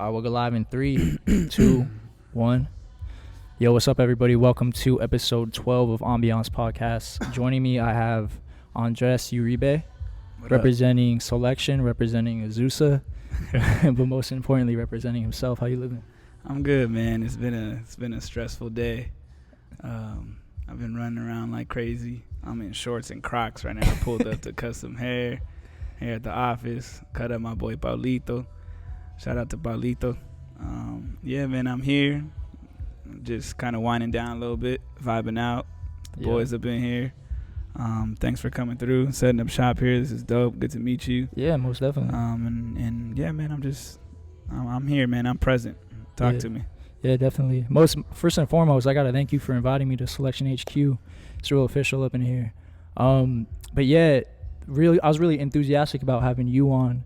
We'll go live in 3, 2, 1. Yo, what's up, everybody? Welcome to episode 12 of Ambiance podcast. Joining me, I have Andres Uribe, representing Soulection, representing Azusa, but most importantly, representing himself. How you living? I'm good, man. It's been a stressful day. I've been running around like crazy. I'm in shorts and Crocs right now. I pulled up to cut some hair here at the office. Cut up my boy Paulito. Shout out to Paulito. Yeah, man, I'm here. Just kind of winding down a little bit, vibing out. The boys up in here. Thanks for coming through, setting up shop here. This is dope. Good to meet you. Yeah, most definitely. And yeah, man, I'm here, man. I'm present. Talk to me. Yeah, definitely. First and foremost, I gotta thank you for inviting me to Soulection HQ. It's real official up in here. But yeah, really, I was really enthusiastic about having you on,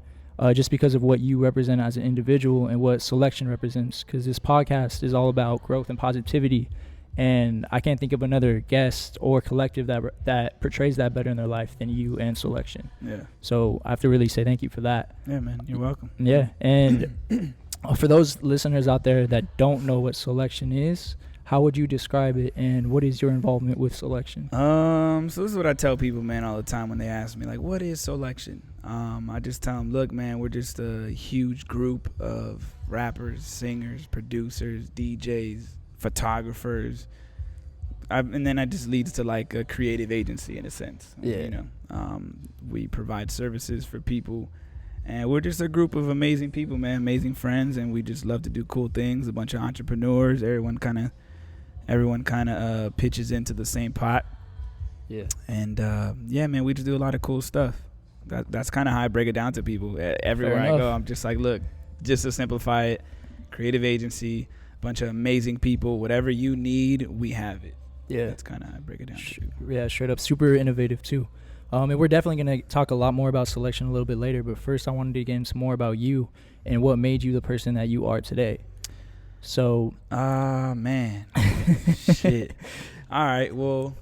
just because of what you represent as an individual and what Soulection represents. Because this podcast is all about growth and positivity, and I can't think of another guest or collective that portrays that better in their life than you and Soulection. Yeah. So I have to really say thank you for that. Yeah, man. You're welcome. Yeah, and for those listeners out there that don't know what Soulection is, how would you describe it, and what is your involvement with Soulection? So this is what I tell people, man, all the time when they ask me, like, what is Soulection? I just tell them, look, man, we're just a huge group of rappers, singers, producers, DJs, photographers, and then that just leads to like a creative agency in a sense. Yeah. You know, we provide services for people. And we're just a group of amazing people, man, amazing friends, and we just love to do cool things. A bunch of entrepreneurs. Everyone kind of pitches into the same pot. Yeah. And yeah, man, we just do a lot of cool stuff. That's kind of how I break it down to people. Everywhere I go, I'm just like, look, just to simplify it, creative agency, bunch of amazing people. Whatever you need, we have it. Yeah. That's kind of how I break it down to people. Yeah, straight up, super innovative too. And we're definitely going to talk a lot more about Soulection a little bit later, but first I wanted to get into more about you and what made you the person that you are today. So, man. Shit. All right, well,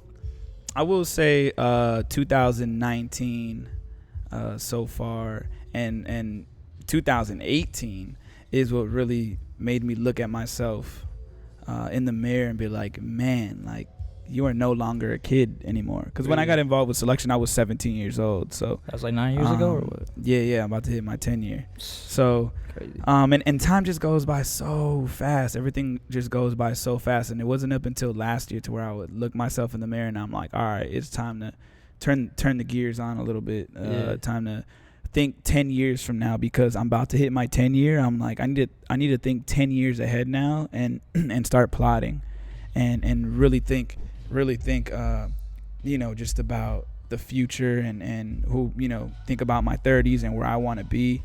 I will say 2019 so far and 2018 is what really made me look at myself in the mirror and be like, man, like, you are no longer a kid anymore. Because when I got involved with Soulection, I was 17 years old. So that was like 9 years ago or what? Yeah, I'm about to hit my 10 year. So, crazy. And time just goes by so fast. Everything just goes by so fast. And it wasn't up until last year to where I would look myself in the mirror and I'm like, all right, it's time to turn the gears on a little bit. Time to think 10 years from now, because I'm about to hit my 10 year. I'm like, I need to think 10 years ahead now and start plotting and really think, you know, just about the future and who, you know, think about my 30s and where I want to be.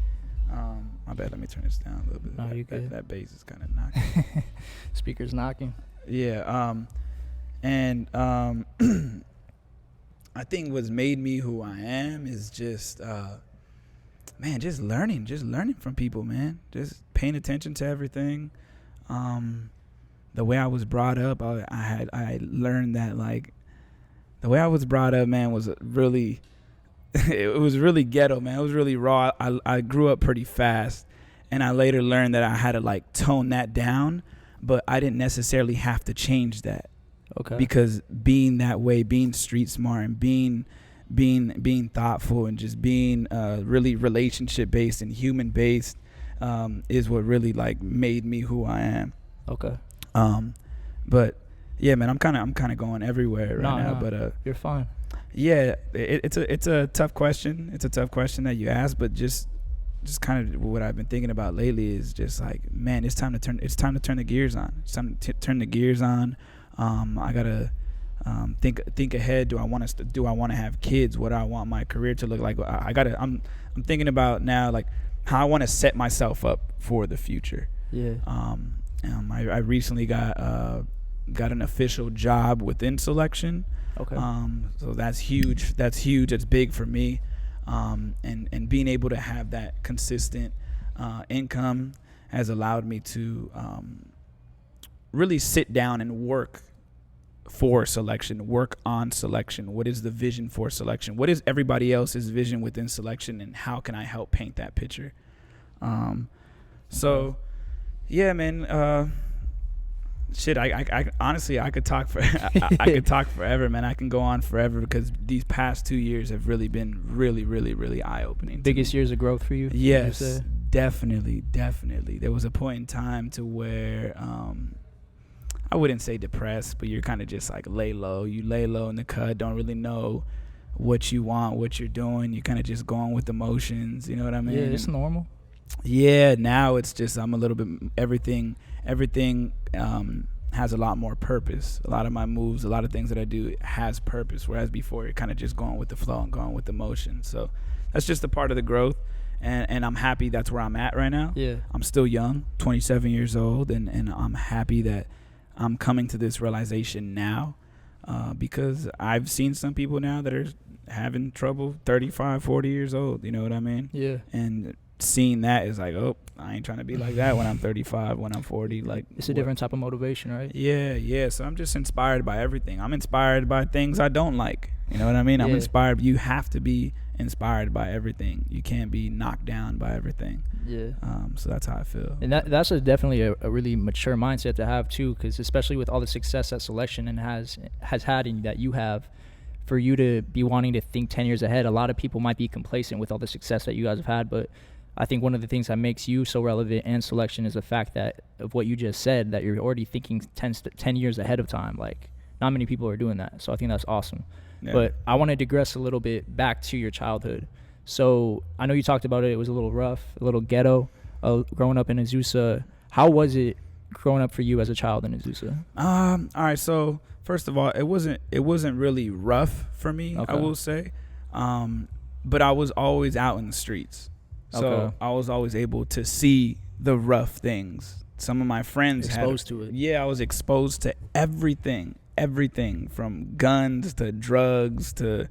My bad, let me turn this down a little bit. No, you good. That bass is kind of knocking. Speaker's knocking. Yeah. I think what's made me who I am is just, man, just learning from people, man. Just paying attention to everything. The way I was brought up, I learned that, like, the way I was brought up, man, was really, it was really ghetto, man. It was really raw. I grew up pretty fast, and I later learned that I had to, like, tone that down, but I didn't necessarily have to change that. Okay. Because being that way, being street smart and being thoughtful and just being really relationship based and human based is what really, like, made me who I am. Okay. But yeah, man, I'm kind of going everywhere right now. But you're fine. Yeah, it's a tough question. It's a tough question that you ask, but just kind of what I've been thinking about lately is just like, man, it's time to turn the gears on. It's time to turn the gears on. I gotta think ahead. Do I want to have kids? What do I want my career to look like? I'm thinking about now, like, how I want to set myself up for the future. Yeah. I recently got an official job within Soulection. Okay. So that's huge. That's big for me. And being able to have that consistent income has allowed me to really sit down and work for Soulection, work on Soulection. What is the vision for Soulection? What is everybody else's vision within Soulection, and how can I help paint that picture? So Yeah, man. Shit, I honestly, I could talk for I could talk forever, man. I can go on forever because these past 2 years have really been really eye opening. Biggest years of growth for you? Yes, definitely. There was a point in time to where I wouldn't say depressed, but you're kind of just like lay low. You lay low in the cut, don't really know what you want, what you're doing. You kind of just going with emotions. You know what I mean? Yeah, it's normal. Yeah, now it's just I'm a little bit everything has a lot more purpose. A lot of my moves, a lot of things that I do has purpose, whereas before you're kind of just going with the flow and going with emotion. So that's just a part of the growth, and I'm happy that's where I'm at right now. Yeah, I'm still young, 27 years old, and I'm happy that I'm coming to this realization now, because I've seen some people now that are having trouble 35, 40 years old. You know what I mean? Yeah. And seeing that is like, oh, I ain't trying to be like that when I'm 35, when I'm 40. Like, it's a different type of motivation, right? Yeah. So I'm just inspired by everything. I'm inspired by things I don't like. You know what I mean? I'm inspired. You have to be inspired by everything. You can't be knocked down by everything. Yeah. So that's how I feel. And that's definitely a really mature mindset to have too, because especially with all the success that Soulection and has had and that you have, for you to be wanting to think 10 years ahead, a lot of people might be complacent with all the success that you guys have had, but I think one of the things that makes you so relevant and Soulection is the fact that of what you just said, that you're already thinking 10 years ahead of time. Like, not many people are doing that. So I think that's awesome. Yeah. But I want to digress a little bit back to your childhood. So I know you talked about it. It was a little rough, a little ghetto, growing up in Azusa. How was it growing up for you as a child in Azusa? All right. So first of all, it wasn't really rough for me, okay. I will say. But I was always out in the streets. So okay. I was always able to see the rough things. Some of my friends exposed to it. Yeah, I was exposed to everything from guns to drugs to,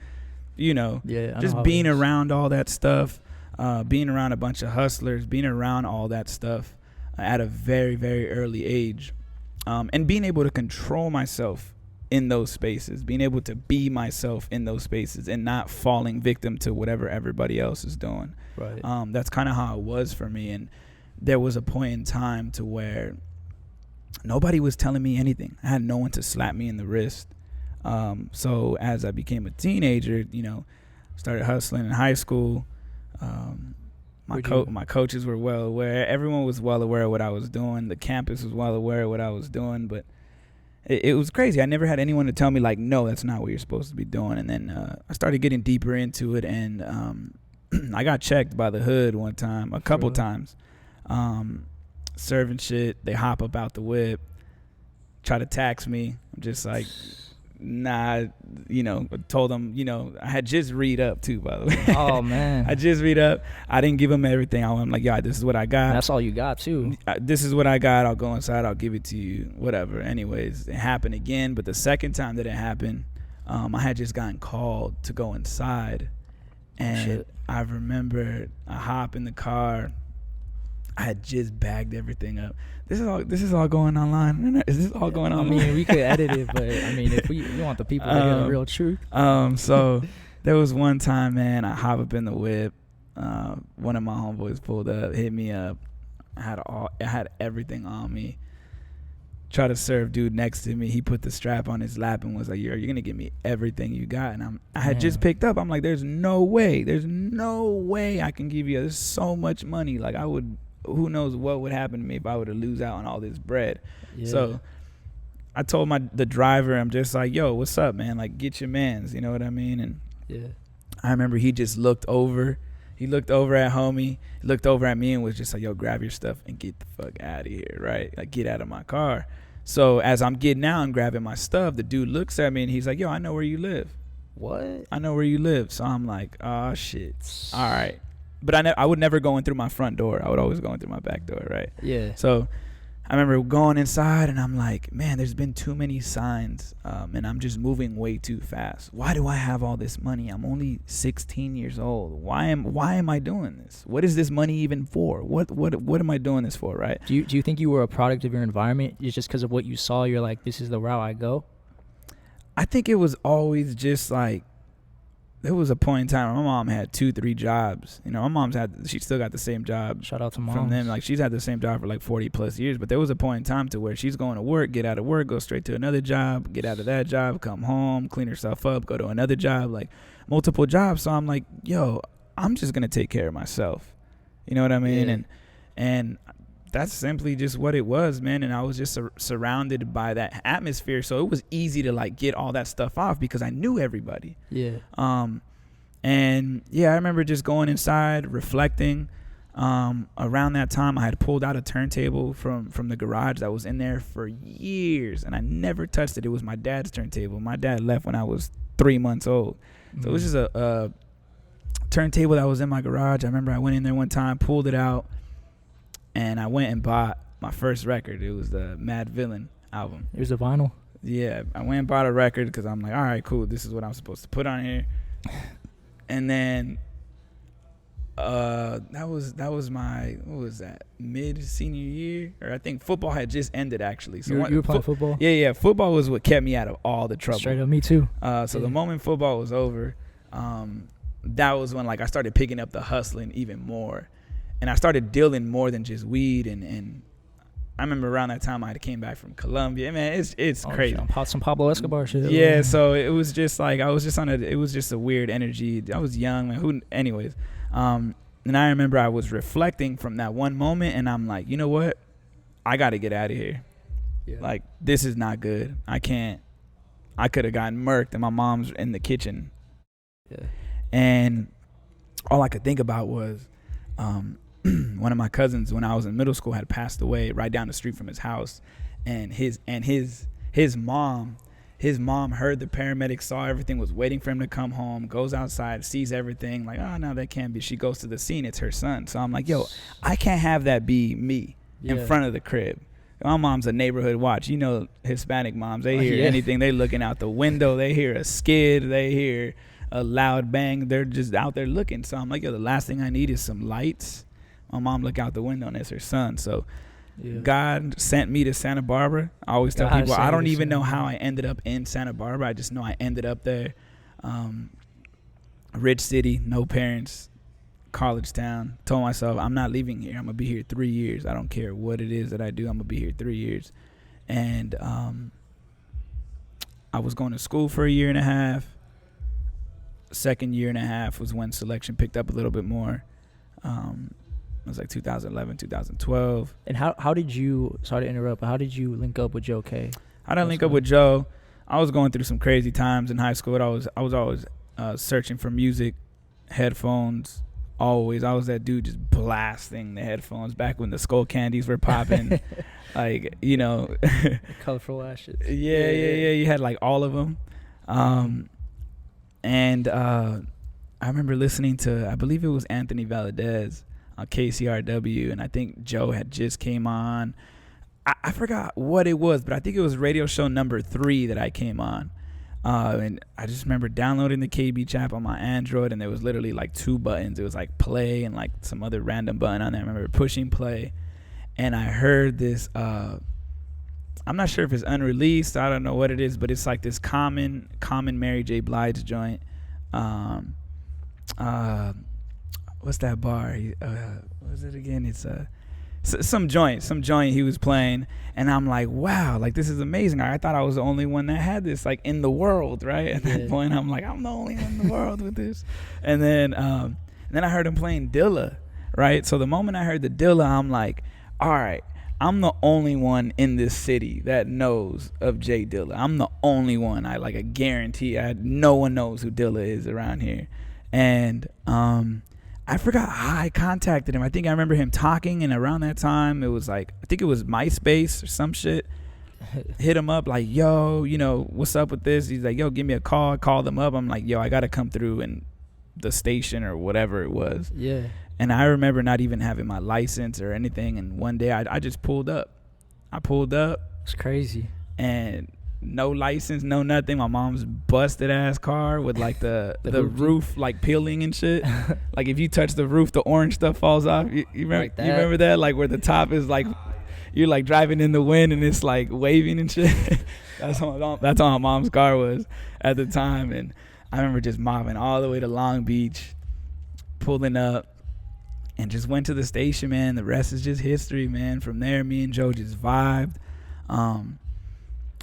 just being around all that stuff, being around a bunch of hustlers, being around all that stuff at a very, very early age, and being able to control myself in those spaces, being able to be myself in those spaces and not falling victim to whatever everybody else is doing. Right. That's kind of how it was for me. And there was a point in time to where nobody was telling me anything. I had no one to slap me in the wrist. So as I became a teenager, started hustling in high school. My coaches were well aware. Everyone was well aware of what I was doing. The campus was well aware of what I was doing, but it was crazy. I never had anyone to tell me, like, no, that's not what you're supposed to be doing. And then I started getting deeper into it, and I got checked by the hood one time, a couple times. Serving shit, they hop up out the whip, try to tax me. I'm just like, nah, told them, I had just read up too, by the way. Oh, man. I just read up. I didn't give them everything. I'm like, yeah, this is what I got. And that's all you got too. This is what I got. I'll go inside. I'll give it to you, whatever. Anyways, it happened again. But the second time that it happened, I had just gotten called to go inside. And I remember I hop in the car. I had just bagged everything up. This is all going online. Is this all going on? I mean, we could edit it, but I mean, if we want the people to hear the real truth. So there was one time, man, I hop up in the whip. One of my homeboys pulled up, hit me up. I had everything on me. Try to serve dude next to me. He put the strap on his lap and was like, you're gonna give me everything you got. And I had just picked up. I'm like, there's no way I can give you. There's so much money. Like, I would. Who knows what would happen to me if I were to lose out on all this bread. Yeah. So I told the driver, I'm just like, yo, what's up, man? Like, get your mans, you know what I mean? And I remember he just looked over. He looked over at homie, looked over at me and was just like, yo, grab your stuff and get the fuck out of here, right? Like, get out of my car. So as I'm getting out and grabbing my stuff, the dude looks at me and he's like, yo, I know where you live. What? I know where you live. So I'm like, oh, shit. All right. But I would never go in through my front door. I would always go in through my back door, right? Yeah. So I remember going inside, and I'm like, man, there's been too many signs, and I'm just moving way too fast. Why do I have all this money? I'm only 16 years old. Why am I doing this? What is this money even for? What am I doing this for, right? Do you think you were a product of your environment? It's just because of what you saw, you're like, this is the route I go? I think it was always just like there was a point in time where my mom had 2-3 jobs. You know, my mom's she still got the same job. Shout out to moms. From them, like she's had the same job for like 40 plus years. But there was a point in time to where she's going to work, get out of work, go straight to another job, get out of that job, come home, clean herself up, go to another job, like multiple jobs. So I'm like, yo, I'm just gonna take care of myself. You know what I mean? Yeah. And that's simply just what it was, man. And I was just surrounded by that atmosphere, so it was easy to like get all that stuff off because I knew everybody. Yeah. And yeah, I remember just going inside, reflecting. Around that time, I had pulled out a turntable from the garage that was in there for years, and I never touched it. It was my dad's turntable. My dad left when I was 3 months old, so it was just a turntable that was in my garage. I remember I went in there one time, pulled it out, and I went and bought my first record. It was the Mad Villain album. It was a vinyl. Yeah, I went and bought a record because I'm like, all right, cool. This is what I'm supposed to put on here. And then that was my, what was that, mid senior year, or I think football had just ended actually. So you were playing football? Yeah. Football was what kept me out of all the trouble. Straight up, me too. So the moment football was over, that was when like I started picking up the hustling even more, and I started dealing more than just weed. And I remember around that time I had came back from Colombia. Man, it's crazy. Some Pablo Escobar shit. Yeah, so it was just like it was just a weird energy. I was young, man. Anyways, and I remember I was reflecting from that one moment, and I'm like, you know what? I got to get out of here. Yeah. Like, this is not good. I can't. I could have gotten murked, and my mom's in the kitchen. Yeah. And all I could think about was one of my cousins when I was in middle school had passed away right down the street from his house, and his mom heard the paramedics, saw everything, was waiting for him to come home, goes outside, sees everything, like, oh no, that can't be. She goes to the scene, it's her son. So I'm like, yo, I can't have that be me in front of the crib. My mom's a neighborhood watch. You know, Hispanic moms, they hear anything, they looking out the window, they hear a skid, they hear a loud bang, they're just out there looking. So I'm like, yo, the last thing I need is some lights. My mom look out the window and it's her son. So God sent me to Santa Barbara. I always tell people I don't even know how I ended up in Santa Barbara. I just know I ended up there. Rich city, no parents, college town. Told myself I'm not leaving here. I'm gonna be here 3 years. I don't care what it is that I do. I'm gonna be here 3 years. And I was going to school for a year and a half. Second year and a half was when Soulection picked up a little bit more. It was like 2011, 2012. And how did you, sorry to interrupt, but how did you link up with Joe K? How did I link up with Joe? I was going through some crazy times in high school. I was always searching for music, headphones, always. I was that dude just blasting the headphones back when the Skull Candies were popping. Like, you know. Colorful ass shit. Yeah. You had like all of them. And I remember listening to, I believe it was Anthony Valadez on KCRW, and I think Joe had just came on. I forgot what it was, but I think it was radio show number 3 that I came on. And I just remember downloading the KB app on my Android, and there was literally like 2 buttons. It was like play and like some other random button on there. I remember pushing play, and I heard this, I'm not sure if it's unreleased, I don't know what it is, but it's like this common Mary J. Blige joint. What's that bar? What was it again? It's some joint he was playing, and I'm like, wow, like this is amazing. I thought I was the only one that had this like in the world, right? At that point, I'm like, I'm the only one in the world with this. And then I heard him playing Dilla, right? So the moment I heard the Dilla, I'm like, all right, I'm the only one in this city that knows of J Dilla. I'm the only one. I guarantee no one knows who Dilla is around here. And I forgot how I contacted him. I think I remember him talking, and around that time it was like, I think it was MySpace or some shit. Hit him up like, yo, you know, what's up with this? He's like, yo, give me a call. I called him up. I'm like, yo, I gotta come through in the station or whatever it was. Yeah. And I remember not even having my license or anything. And one day I just pulled up. It's crazy. And no license, no nothing. My mom's busted ass car with like the roof like peeling and shit. Like if you touch the roof, the orange stuff falls off. You remember, like that? You remember that? Like where the top is like, you're like driving in the wind and it's like waving and shit. That's how my mom's car was at the time. And I remember just mobbing all the way to Long Beach, pulling up, and just went to the station, man. The rest is just history, man. From there, me and Joe just vibed.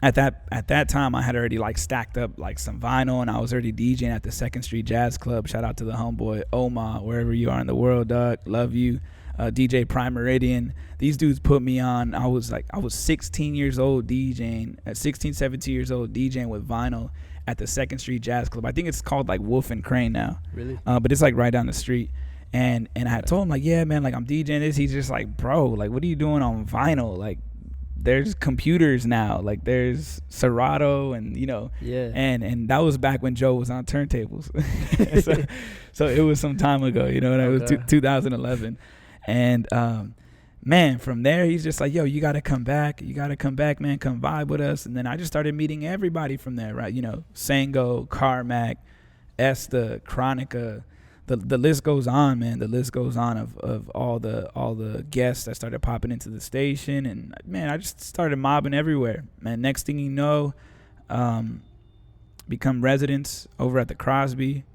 At that time, I had already like stacked up like some vinyl, and I was already DJing at the 2nd Street Jazz Club. Shout out to the homeboy Oma, wherever you are in the world, dog. Love you. DJ Prime Meridian. These dudes put me on. I was 16 years old DJing, at 16, 17 years old DJing with vinyl at the 2nd Street Jazz Club. I think it's called like Wolf and Crane now. Really? But it's like right down the street. And I had told him like, yeah, man, like I'm DJing this. He's just like, bro, like what are you doing on vinyl? Like there's computers now. Like there's Serato and and that was back when Joe was on turntables. so it was some time ago, it was 2011. And man, from there he's just like, yo, you gotta come back, man, come vibe with us. And then I just started meeting everybody from there, right? Sango, Carmack, Esta, Chronica. The list goes on, man. The list goes on of all the guests that started popping into the station, and man, I just started mobbing everywhere. Man, next thing you know, become residents over at the Crosby.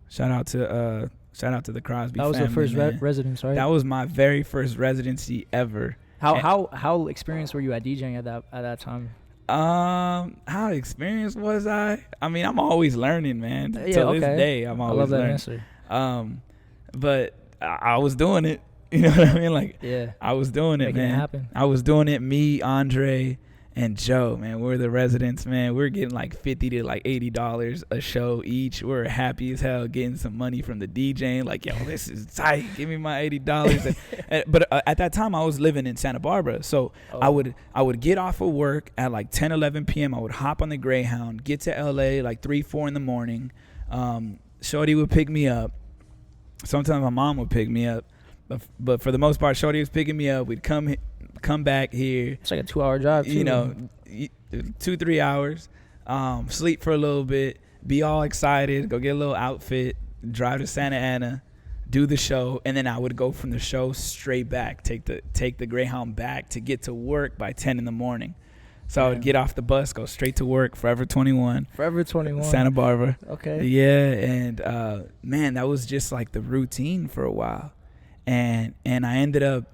Shout out to the Crosby. That was family, the first residence, right? That was my very first residency ever. How experienced were you at DJing at that time? How experienced was I? I mean, I'm always learning, man. Till this day, I'm always learning. Answer. But I was doing it. You know what I mean? Like, yeah, I was doing it, man. It happen. I was doing it. Me, Andre, and Joe, man. We're the residents, man. We're getting like $50 to like $80 a show each. We're happy as hell getting some money from the DJing. Like, yo, this is tight. Give me my $80. But at that time, I was living in Santa Barbara, so I would get off of work at like 10, 11 p.m. I would hop on the Greyhound, get to LA like 3, 4 in the morning. Shorty would pick me up. Sometimes my mom would pick me up, but for the most part, Shorty was picking me up. We'd come back here. It's like a 2-hour drive too. 2-3 hours. Sleep for a little bit. Be all excited. Go get a little outfit. Drive to Santa Ana. Do the show, and then I would go from the show straight back. Take the Greyhound back to get to work by 10 in the morning. So I would get off the bus, go straight to work. Forever 21. Forever 21. Santa Barbara. Okay. Yeah, and man, that was just like the routine for a while, and I ended up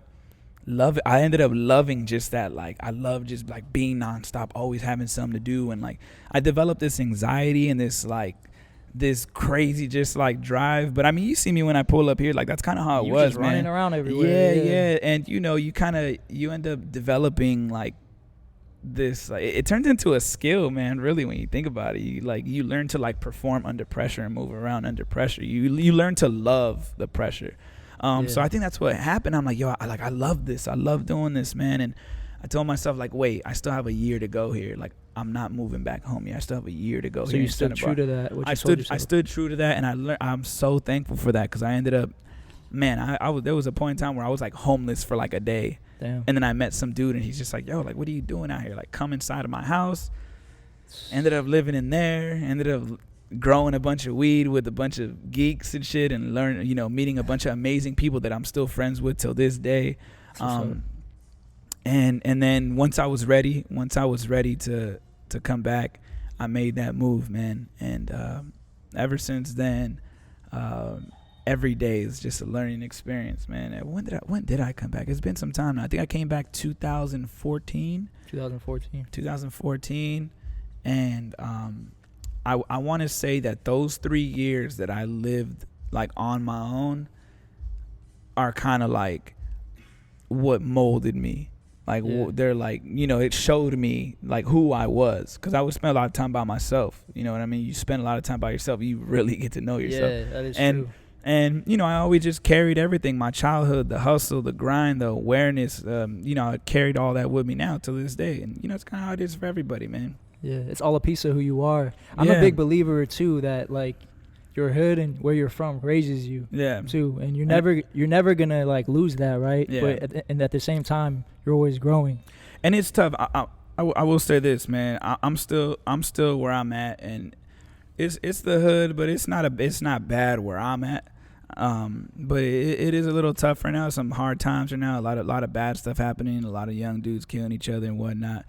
loving just that. Like, I love just like being nonstop, always having something to do. And like, I developed this anxiety and this crazy just like drive. But I mean, you see me when I pull up here, like that's kind of how it was, just man. Running around everywhere. Yeah. And you end up developing like this, like, it turns into a skill, man, really, when you think about it. You learn to like perform under pressure and move around under pressure. You learn to love the pressure. So I think that's what happened. I'm like, yo, I love this. I love doing this, man. And I told myself, like, wait, I still have a year to go here. Like, I'm not moving back home yet. I still have a year to go. So here. you stood true to that? I stood true to that, and I'm so thankful for that, because I ended up, man, there was a point in time where I was like homeless for like a day. Damn. And then I met some dude, and he's just like, yo, like, what are you doing out here? Like, come inside of my house. Ended up living in there. Ended up growing a bunch of weed with a bunch of geeks and shit, and meeting a bunch of amazing people that I'm still friends with till this day. And then once I was ready to come back, I made that move, man. And ever since then, every day is just a learning experience, man. And when did I come back? It's been some time now. I think I came back 2014. 2014. And I want to say that those 3 years that I lived like on my own are kind of like what molded me. Like, they're like, it showed me like who I was, because I would spend a lot of time by myself. You know what I mean? You spend a lot of time by yourself, you really get to know yourself. Yeah, that is true. And I always just carried everything, my childhood, the hustle, the grind, the awareness. I carried all that with me now to this day. And it's kind of how it is for everybody, man. Yeah, it's all a piece of who you are. I'm a big believer too that like your hood and where you're from raises you. Yeah. Too, and you're never gonna like lose that, right? Yeah. But at the same time, you're always growing. And it's tough. I will say this, man. I'm still where I'm at, and it's the hood, but it's not bad where I'm at. But it is a little tough right now. Some hard times right now. A lot of bad stuff happening. A lot of young dudes killing each other and whatnot.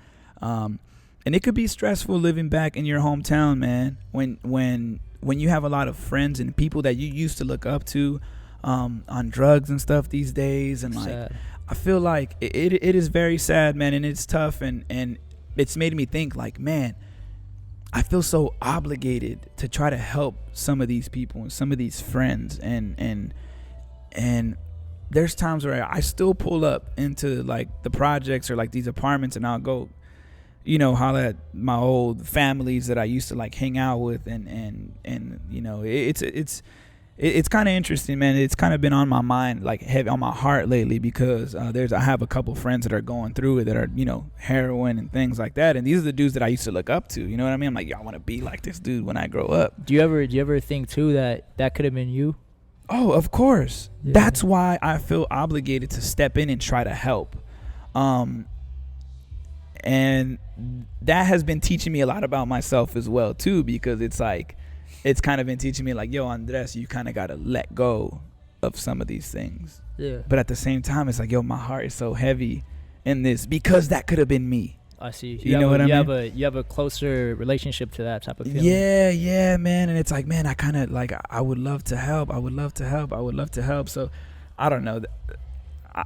And it could be stressful living back in your hometown, man. When you have a lot of friends and people that you used to look up to, on drugs and stuff these days, and like, Sad. I feel like it is very sad, man, and it's tough, and it's made me think, like, man, I feel so obligated to try to help some of these people and some of these friends, and there's times where I still pull up into like the projects or like these apartments, and I'll go, you know, holler at my old families that I used to like hang out with, and you know, it's kind of interesting, man. It's kind of been on my mind, like heavy on my heart lately, because I have a couple friends that are going through it, that are, you know, heroin and things like that, and these are the dudes that I used to look up to. You know what I mean? I'm like, yo, I want to be like this dude when I grow up. Do you ever think too that could have been you? Oh, of course. Yeah. That's why I feel obligated to step in and try to help. And that has been teaching me a lot about myself as well too, because it's like, it's kind of been teaching me like, yo, Andres, you kind of got to let go of some of these things. Yeah. But at the same time, it's like, yo, my heart is so heavy in this, because that could have been me. I see. You know what I mean? You have a closer relationship to that type of feeling. Yeah, man. And it's like, man, I kind of like, I would love to help. I would love to help. So I don't know.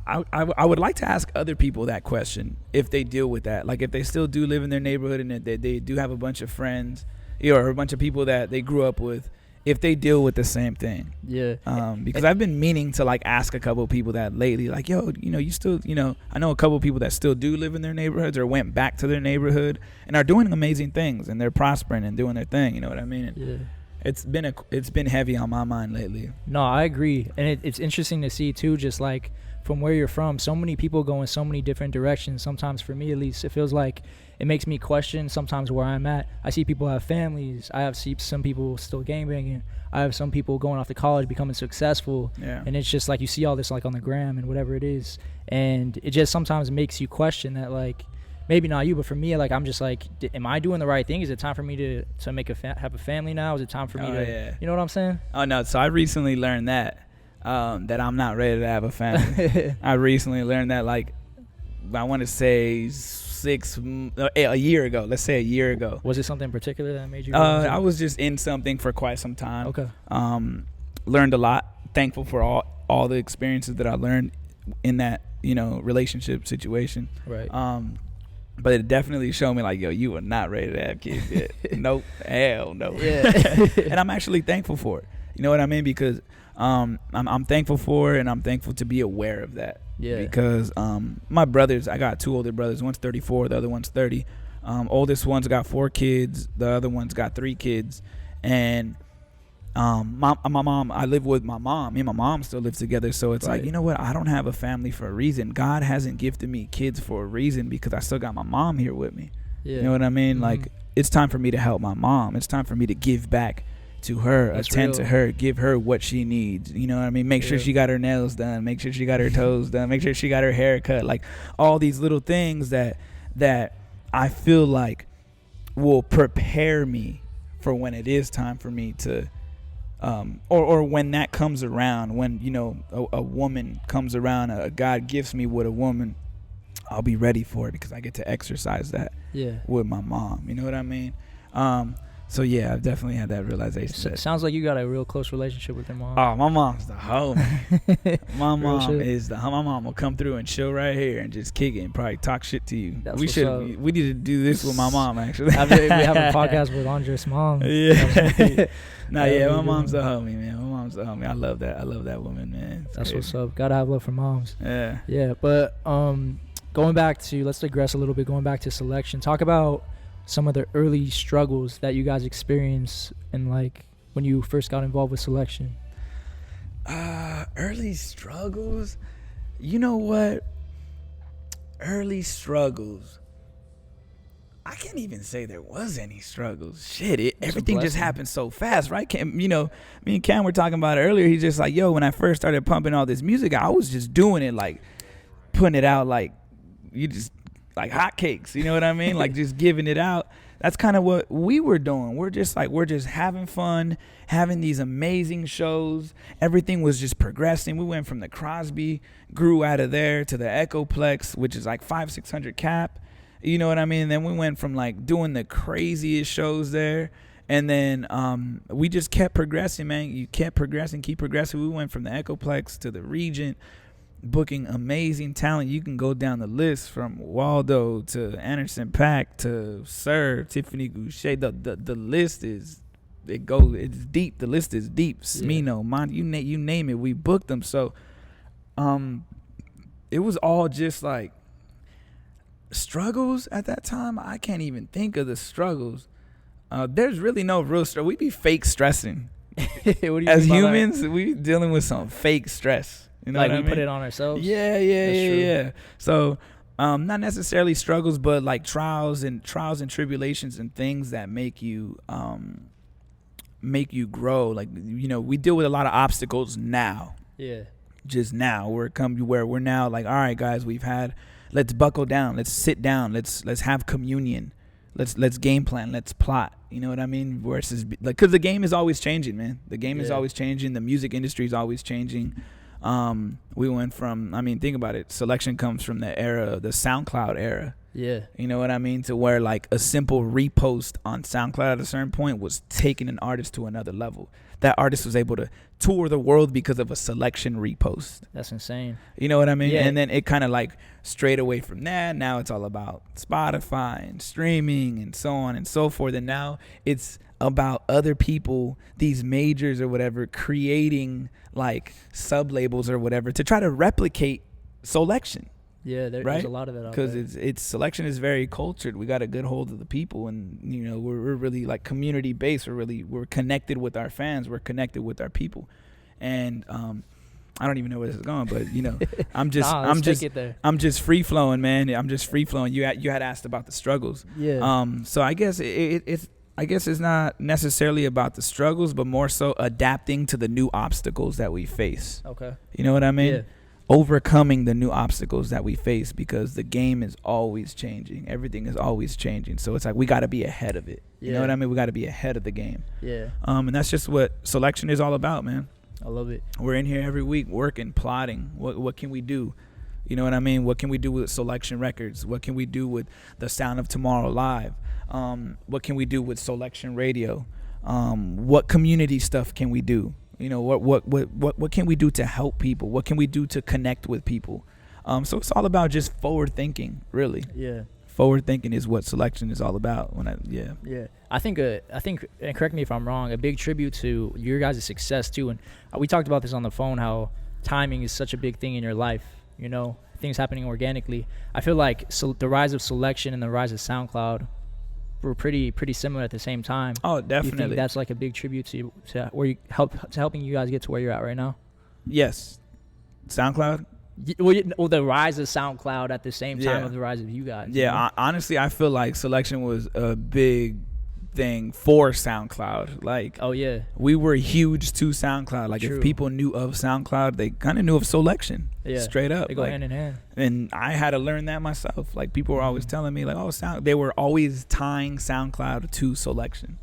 I would like to ask other people that question, if they deal with that. Like, if they still do live in their neighborhood and they do have a bunch of friends, or a bunch of people that they grew up with, if they deal with the same thing. Yeah. Because I've been meaning to like ask a couple of people that lately, like, yo, you know, you still, you know, I know a couple of people that still do live in their neighborhoods or went back to their neighborhood and are doing amazing things, and they're prospering and doing their thing. You know what I mean? And Yeah. it's been heavy on my mind lately. No, I agree. And it's interesting to see too, just like from where you're from, so many people go in so many different directions. Sometimes, for me at least, it feels like it makes me question sometimes where I'm at. I see people have families. I have see some people still gangbanging. I have some people going off to college, becoming successful. Yeah. And it's just like, you see all this like on the gram and whatever it is. And it just sometimes makes you question that, like, maybe not you, but for me, like, I'm just like, am I doing the right thing? Is it time for me to make have a family now? Is it time for me to, yeah. you know what I'm saying? Oh, no. So I recently learned that I'm not ready to have a family. I recently learned that, like, I want to say a year ago. Let's say a year ago. Was it something in particular that made you? I was just in something for quite some time. Okay. Learned a lot. Thankful for all the experiences that I learned in that, you know, relationship situation. Right. But it definitely showed me, like, yo, you are not ready to have kids yet. Nope. Hell no. Yeah. And I'm actually thankful for it. You know what I mean? Because I'm thankful for it, and I'm thankful to be aware of that. Yeah. Because my brothers, I got two older brothers. One's 34, the other one's 30. Oldest one's got 4 kids. The other one's got 3 kids. And my mom, I live with my mom. Me and my mom still live together. So it's like, you know what? I don't have a family for a reason. God hasn't gifted me kids for a reason, because I still got my mom here with me. Yeah. You know what I mean? Mm-hmm. Like, it's time for me to help my mom. It's time for me to give back to her, That's attend real. to her, give her what she needs. You know what I mean? Make sure she got her nails done, make sure she got her toes done, make sure she got her hair cut. Like, all these little things that I feel like will prepare me for when it is time for me to or when that comes around, when, you know, a woman comes around, God gifts me with a woman, I'll be ready for it, because I get to exercise that with my mom. You know what I mean? So yeah, I've definitely had that realization. Sounds like you got a real close relationship with your mom. Oh, my mom's the homie. My mom will come through and chill right here and just kick it and probably talk shit to you. That's we need to do this with my mom, actually. We have a podcast with Andres' mom. Yeah. My mom's the homie, man. My mom's the homie. I love that woman, man. That's what's up. Gotta have love for moms. Yeah. Yeah, but going back to, let's digress a little bit, going back to Soulection. Talk about some of the early struggles that you guys experienced, and like when you first got involved with Soulection. Early struggles? You know what? Early struggles. I can't even say there was any struggles. Shit, everything just happened so fast, right? Cam, you know, me and Cam were talking about it earlier. He's just like, yo, when I first started pumping all this music, I was just doing it, like putting it out like you just like hotcakes. You know what I mean? Like just giving it out. That's kind of what we were doing. We're just having fun, having these amazing shows. Everything was just progressing. We went from the Crosby, grew out of there to the Echoplex, which is like 500-600 cap. You know what I mean? Then we went from like doing the craziest shows there. And then we just kept progressing, man. You kept progressing, keep progressing. We went from the Echoplex to the Regent, booking amazing talent. You can go down the list from Waldo to Anderson .Paak to Sir, Tiffany Goucher. The list is, it's deep. The list is deep. Smino, you name it, we booked them. So it was all just like struggles at that time. I can't even think of the struggles. There's really no real stress. We be fake stressing. What do you As mean by humans, we dealing with some fake stress. You know like what I we mean? put it on ourselves. Yeah. So, not necessarily struggles, but like trials and tribulations and things that make you grow. Like, you know, we deal with a lot of obstacles now. Yeah. Just now, we're now like, all right, guys, let's buckle down, let's sit down, let's have communion. Let's game plan. Let's plot. You know what I mean? Versus like, because the game is always changing, man. The game is always changing. The music industry is always changing. We went from, I mean, think about it. Soulection comes from the SoundCloud era. Yeah. You know what I mean? To where like a simple repost on SoundCloud at a certain point was taking an artist to another level. That artist was able to tour the world because of a Soulection repost. That's insane. You know what I mean? Yeah. And then it kind of like strayed away from that. Now it's all about Spotify and streaming and so on and so forth. And now it's about other people, these majors or whatever, creating like sub labels or whatever to try to replicate Soulection. Yeah, right? There's a lot of that out there. Because it's Soulection is very cultured. We got a good hold of the people, and you know we're really like community based. We're connected with our fans. We're connected with our people, and I don't even know where this is going, but you know I'm just free flowing, man. I'm just free flowing. You had asked about the struggles. Yeah. So I guess it's not necessarily about the struggles, but more so adapting to the new obstacles that we face. Okay. You know what I mean? Yeah. Overcoming the new obstacles that we face, because the game is always changing. Everything is always changing. So it's like we got to be ahead of it. You know what I mean? We got to be ahead of the game. Yeah. And that's just what Soulection is all about, man. I love it. We're in here every week working, plotting. What can we do? You know what I mean? What can we do with Soulection Records? What can we do with the Sound of Tomorrow Live? What can we do with Soulection Radio? What community stuff can we do? You know, what can we do to help people? What can we do to connect with people? So it's all about just forward thinking, really. Yeah. Forward thinking is what Soulection is all about. Yeah. I think, and correct me if I'm wrong, a big tribute to your guys' success too. And we talked about this on the phone, how timing is such a big thing in your life. You know, things happening organically. I feel like the rise of Soulection and the rise of SoundCloud were pretty similar at the same time. Oh, Do you definitely. think that's like a big tribute to where you helping you guys get to where you're at right now? Yes. SoundCloud? Well, the rise of SoundCloud at the same time Yeah. of the rise of you guys. Yeah, you know? honestly, I feel like Soulection was a big thing for SoundCloud. Like, Oh yeah. we were huge to SoundCloud. Like, True. if people knew of SoundCloud, they kind of knew of Soulection. Yeah. Straight up. They go Like, hand in hand. and I had to learn that myself. Like, people were always telling me, like, oh, they were always tying SoundCloud to Soulection,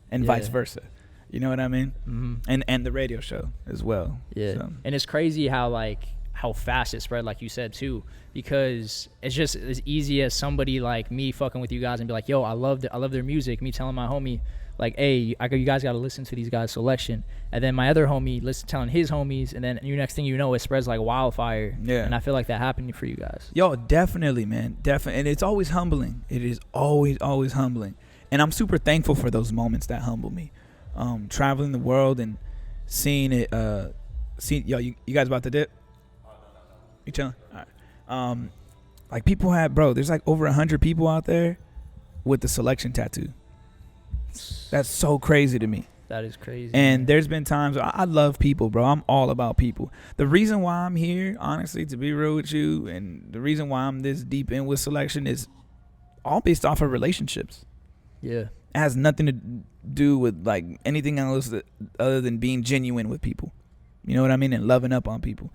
and vice Yeah. versa. You know what I mean? Mm-hmm. And the radio show as well. Yeah. So. And it's crazy how fast it spread, like you said too, because it's just as easy as somebody like me fucking with you guys and be like, yo, I love their music. Me telling my homie, like, hey, you guys got to listen to these guys' Soulection. And then my other homie telling his homies, and then next thing you know, it spreads like wildfire. Yeah. And I feel like that happened for you guys. Yo, definitely, man. Definitely. And it's always humbling. It is always humbling. And I'm super thankful for those moments that humble me. Traveling the world and seeing it. Yo, you guys about to dip? You chilling? All right. Like, people there's like over 100 people out there with the Soulection tattoo. That's so crazy to me. That is crazy. And there's been times I love people, bro. I'm all about people. The reason why I'm here, honestly, to be real with you, and the reason why I'm this deep in with Soulection is all based off of relationships. Yeah. It has nothing to do with like anything else other than being genuine with people. You know what I mean? And loving up on people.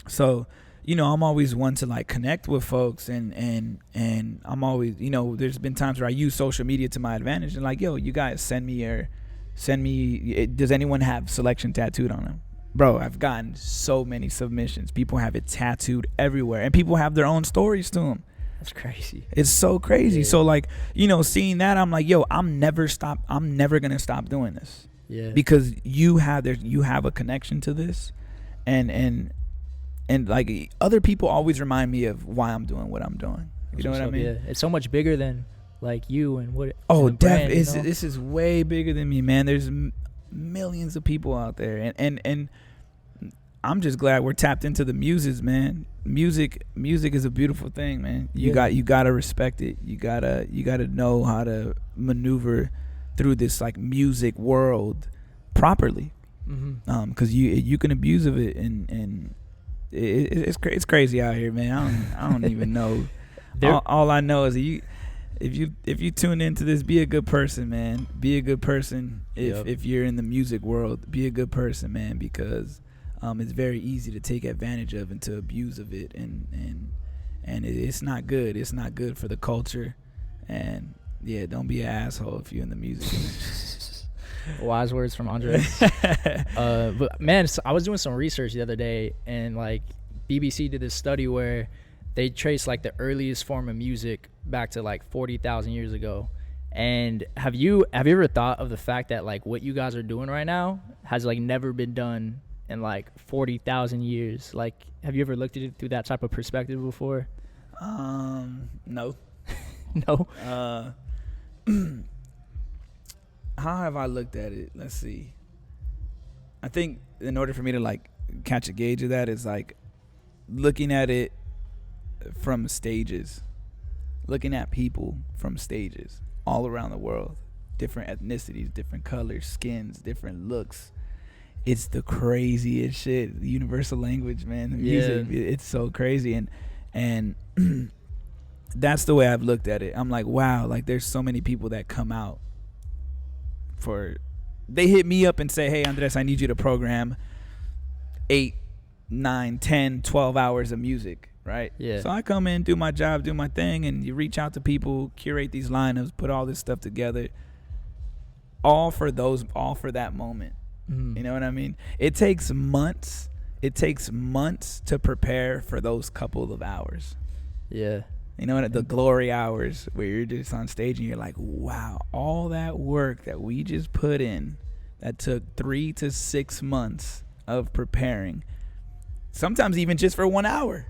So, you know, I'm always one to like connect with folks, and I'm always, you know, there's been times where I use social media to my advantage and like, yo, you guys send me does anyone have Soulection tattooed on them? Bro, I've gotten so many submissions. People have it tattooed everywhere, and people have their own stories to them. That's crazy. It's so crazy. Yeah. So like, you know, seeing that, I'm like, yo, I'm never gonna stop doing this. Yeah. Because you have a connection to this, and like other people always remind me of why I'm doing what I'm doing. You know what I mean? Yeah. It's so much bigger than like you and what. Oh, and the brand, you know? this is way bigger than me, man. There's millions of people out there, and I'm just glad we're tapped into the muses, man. Music is a beautiful thing, man. You gotta respect it. You gotta know how to maneuver through this like music world properly. Mm-hmm. Because you can abuse of it, and it's crazy out here, man. I don't even know. All I know is if you tune into this, be a good person, man. Be a good person. If you're in the music world, be a good person, man, because it's very easy to take advantage of and to abuse of it, and it's not good. It's not good for the culture, and yeah, don't be an asshole if you're in the music. Wise words from Andre. But man, so I was doing some research the other day, and like BBC did this study where they traced like the earliest form of music back to like 40,000 years ago. And have you ever thought of the fact that like what you guys are doing right now has like never been done in like 40,000 years? Like, have you ever looked at it through that type of perspective before? No. No. How have I looked at it? Let's see. I think in order for me to like catch a gauge of that is like looking at it from stages, looking at people from stages all around the world, different ethnicities, different colors, skins, different looks. It's the craziest shit. The universal language, man. The music, it's so crazy, and that's the way I've looked at it. I'm like, wow, like there's so many people that come out. They hit me up and say, hey, Andres, I need you to program 8, 9, 10, 12 hours of music, right? Yeah. So I come in, do my job, do my thing, and you reach out to people, curate these lineups, put all this stuff together, all for that moment. Mm-hmm. You know what I mean? It takes months to prepare for those couple of hours. Yeah. You know, the glory hours where you're just on stage and you're like, wow, all that work that we just put in that took 3 to 6 months of preparing, sometimes even just for 1 hour.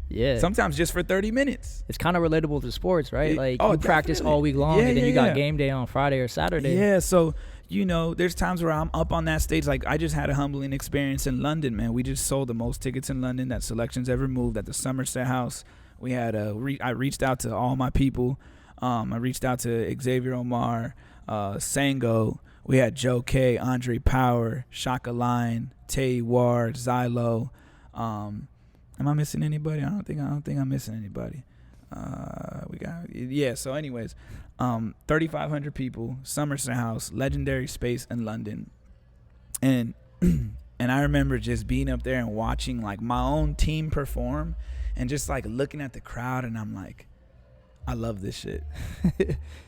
Yeah. Sometimes just for 30 minutes. It's kind of relatable to sports, right? Like you practice definitely all week long, and then you got game day on Friday or Saturday. Yeah, so, you know, there's times where I'm up on that stage. Like, I just had a humbling experience in London, man. We just sold the most tickets in London that Soulection's ever moved at the Somerset House. We had I reached out to all my people. I reached out to Xavier Omar, Sango. We had Joe K, Andre Power, Shaka Line, Tay Ward, Zylo. Am I missing anybody? I don't think I'm missing anybody. So anyways, 3,500 people, Somerset House, legendary space in London, and I remember just being up there and watching like my own team perform, and just like looking at the crowd, and I'm like, I love this shit.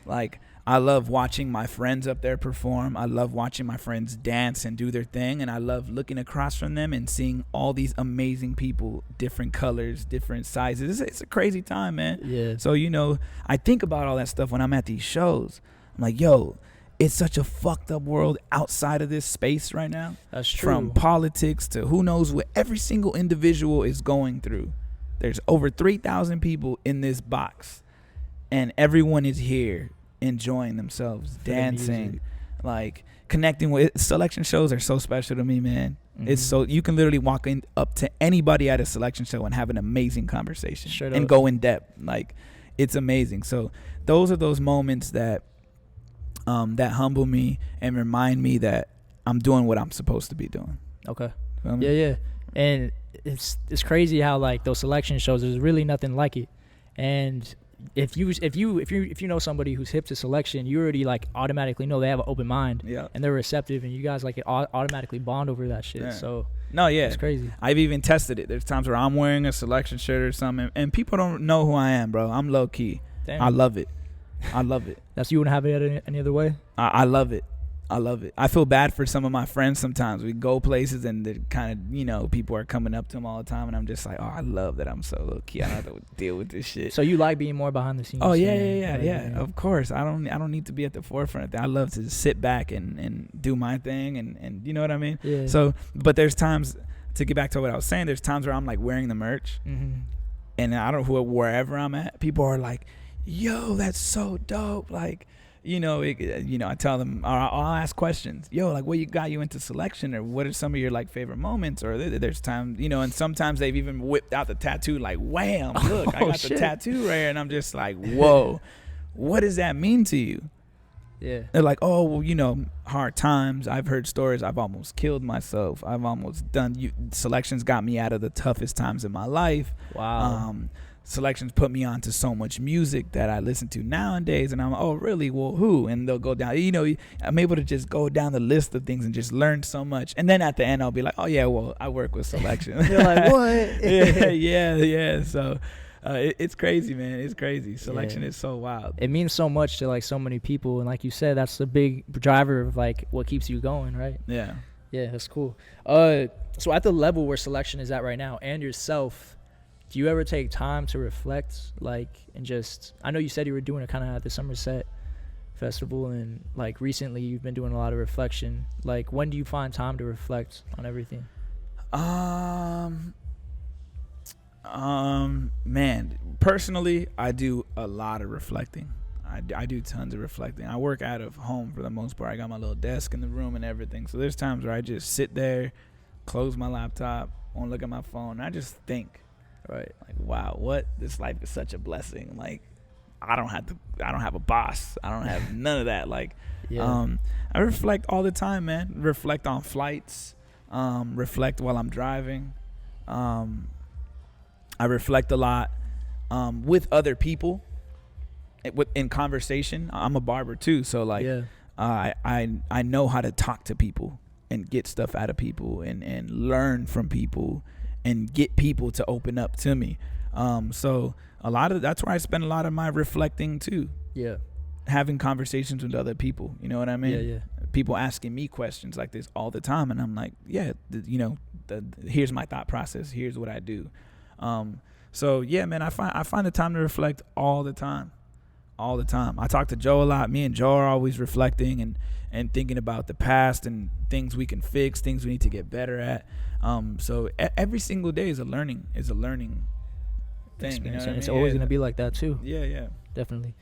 Like, I love watching my friends up there perform. I love watching my friends dance and do their thing, and I love looking across from them and seeing all these amazing people, different colors, different sizes. It's a crazy time, man. Yeah. So, you know, I think about all that stuff when I'm at these shows. I'm like, yo, it's such a fucked up world outside of this space right now. That's true. From politics to who knows what every single individual is going through. There's over 3,000 people in this box, and everyone is here enjoying themselves, dancing, like connecting with. Soulection shows are so special to me, man. Mm-hmm. It's so, you can literally walk in up to anybody at a Soulection show and have an amazing conversation and go in depth. Like, it's amazing. So those are those moments that that humble me and remind me that I'm doing what I'm supposed to be doing. Okay. Yeah. And it's crazy how like those Soulection shows, there's really nothing like it. And if you know somebody who's hip to Soulection, you already like automatically know they have an open mind, and they're receptive, and you guys like automatically bond over that shit. So it's crazy. I've even tested it. There's times where I'm wearing a Soulection shirt or something, and people don't know who I am, bro. I'm low key. Damn. I love it. That's, you wouldn't have it any other way? I love it. I love it. I feel bad for some of my friends sometimes. We go places and they're kind of, you know, people are coming up to them all the time, and I'm just like, oh, I love that I'm so low key. I don't have to deal with this shit. So you like being more behind the scenes? Oh yeah. Of course. I don't need to be at the forefront of that. I love to just sit back and do my thing and you know what I mean? Yeah. So, but there's times, to get back to what I was saying, there's times where I'm like wearing the merch, and I don't know, wherever I'm at, people are like, yo, that's so dope. Like, you know, I tell them, I'll ask questions. Yo, like, what got you into Soulection, or what are some of your like favorite moments? Or there's times, you know, and sometimes they've even whipped out the tattoo, like, wham, look, I got the tattoo right here, and I'm just like, whoa, what does that mean to you? Yeah. They're like, oh, well, you know, hard times. I've heard stories. I've almost killed myself. I've almost done. Selections got me out of the toughest times in my life. Wow. Selections put me onto so much music that I listen to nowadays, and I'm like, oh, really? Well, who? And they'll go down. You know, I'm able to just go down the list of things and just learn so much. And then at the end, I'll be like, oh yeah, well, I work with Soulection. You're like, what? yeah. So it's crazy, man. It's crazy. Soulection is so wild. It means so much to like so many people, and like you said, that's the big driver of like what keeps you going, right? Yeah. Yeah, that's cool. So at the level where Soulection is at right now, and yourself, do you ever take time to reflect, like, and just, I know you said you were doing it kind of at the Somerset Festival, and like recently you've been doing a lot of reflection. Like, when do you find time to reflect on everything? Man, personally, I do a lot of reflecting. I do tons of reflecting. I work out of home for the most part. I got my little desk in the room and everything. So there's times where I just sit there, close my laptop, won't look at my phone, and I just think. Right. Like, wow, this life is such a blessing. Like, I don't have a boss. I don't have none of that. Like, I reflect all the time, man. Reflect on flights. Reflect while I'm driving. I reflect a lot with other people, in conversation. I'm a barber too, so like, I know how to talk to people and get stuff out of people and learn from people and get people to open up to me. So that's where I spend a lot of my reflecting too. Yeah. Having conversations with other people, you know what I mean? Yeah. People asking me questions like this all the time, and I'm like, here's my thought process. Here's what I do. So yeah, man, I find the time to reflect all the time. I talk to Joe a lot. Me and Joe are always reflecting and thinking about the past and things we can fix, things we need to get better at. So every single day is a learning thing. You know it's always gonna be like that too. Yeah, definitely.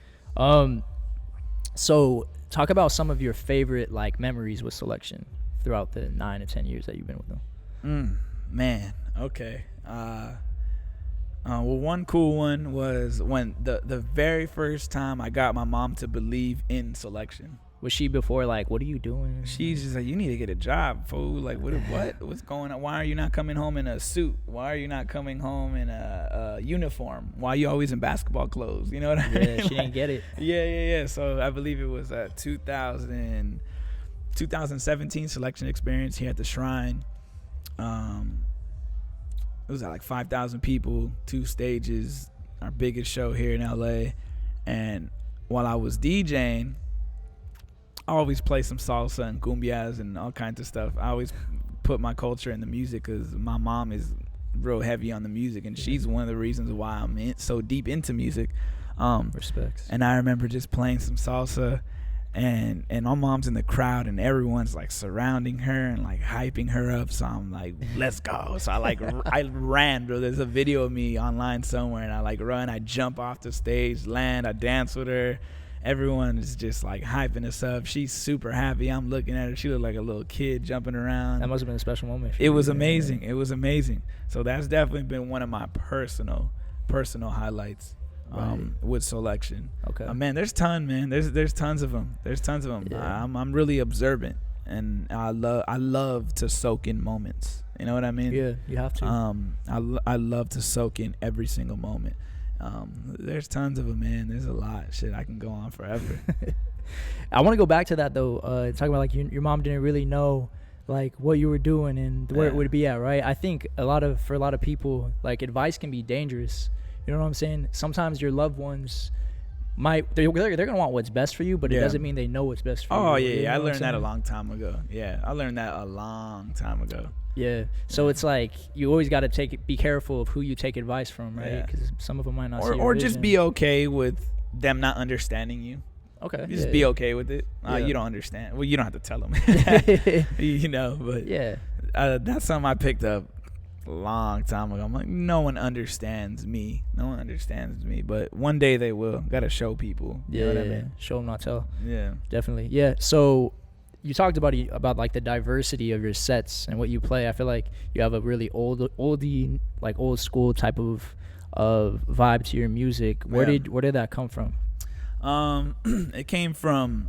So talk about some of your favorite like memories with Soulection throughout the 9 to 10 years that you've been with them. Man, okay. Well, one cool one was when the very first time I got my mom to believe in Soulection. Was she before like, what are you doing? She's just like, you need to get a job, fool. Like, what's going on? Why are you not coming home in a suit? Why are you not coming home in a uniform? Why are you always in basketball clothes? You know what I mean? Yeah, she didn't get it. Yeah. So I believe it was 2017 Soulection experience here at the Shrine. It was at like 5,000 people, 2 stages, our biggest show here in LA. And while I was DJing, I always play some salsa and cumbias and all kinds of stuff. I always put my culture in the music because my mom is real heavy on the music, and she's one of the reasons why I'm so deep into music. Respects. And I remember just playing some salsa, and my mom's in the crowd, and everyone's like surrounding her and like hyping her up. So I'm like, let's go. So I ran, bro. There's a video of me online somewhere, and I like run. I jump off the stage, land. I dance with her. Everyone is just like hyping us up. She's super happy. I'm looking at her. She looked like a little kid jumping around. That must have been a special moment. It was amazing. It was amazing. So that's definitely been one of my personal highlights. With Soulection. Okay. Man, there's tons of them. Yeah. I'm really observant, and I love to soak in moments. You know what I mean? Yeah, you have to. I love to soak in every single moment. There's tons of them, man. There's a lot. Shit, I can go on forever. I want to go back to that though. Talking about like your mom didn't really know like what you were doing and where it would be at, right? I think for a lot of people, like advice can be dangerous. You know what I'm saying? Sometimes your loved ones they're gonna want what's best for you, but it doesn't mean they know what's best for you. Oh You yeah, know I what learned I'm that a saying? long time ago. Yeah, I learned that a long time ago. Yeah. So it's like you always got to be careful of who you take advice from, right? Yeah. Because some of them might not see your Or just vision. be okay with them not understanding you. Okay. Just be okay with it. Yeah. You don't understand. Well, you don't have to tell them. You know, but Yeah. that's something I picked up a long time ago. I'm like, no one understands me. No one understands me. But one day they will. Got to show people. You know what I mean? Show them, not tell. Yeah. Definitely. Yeah. So you talked about like the diversity of your sets and what you play. I feel like you have a really oldie, like old school type of vibe to your music. Where did that come from? It came from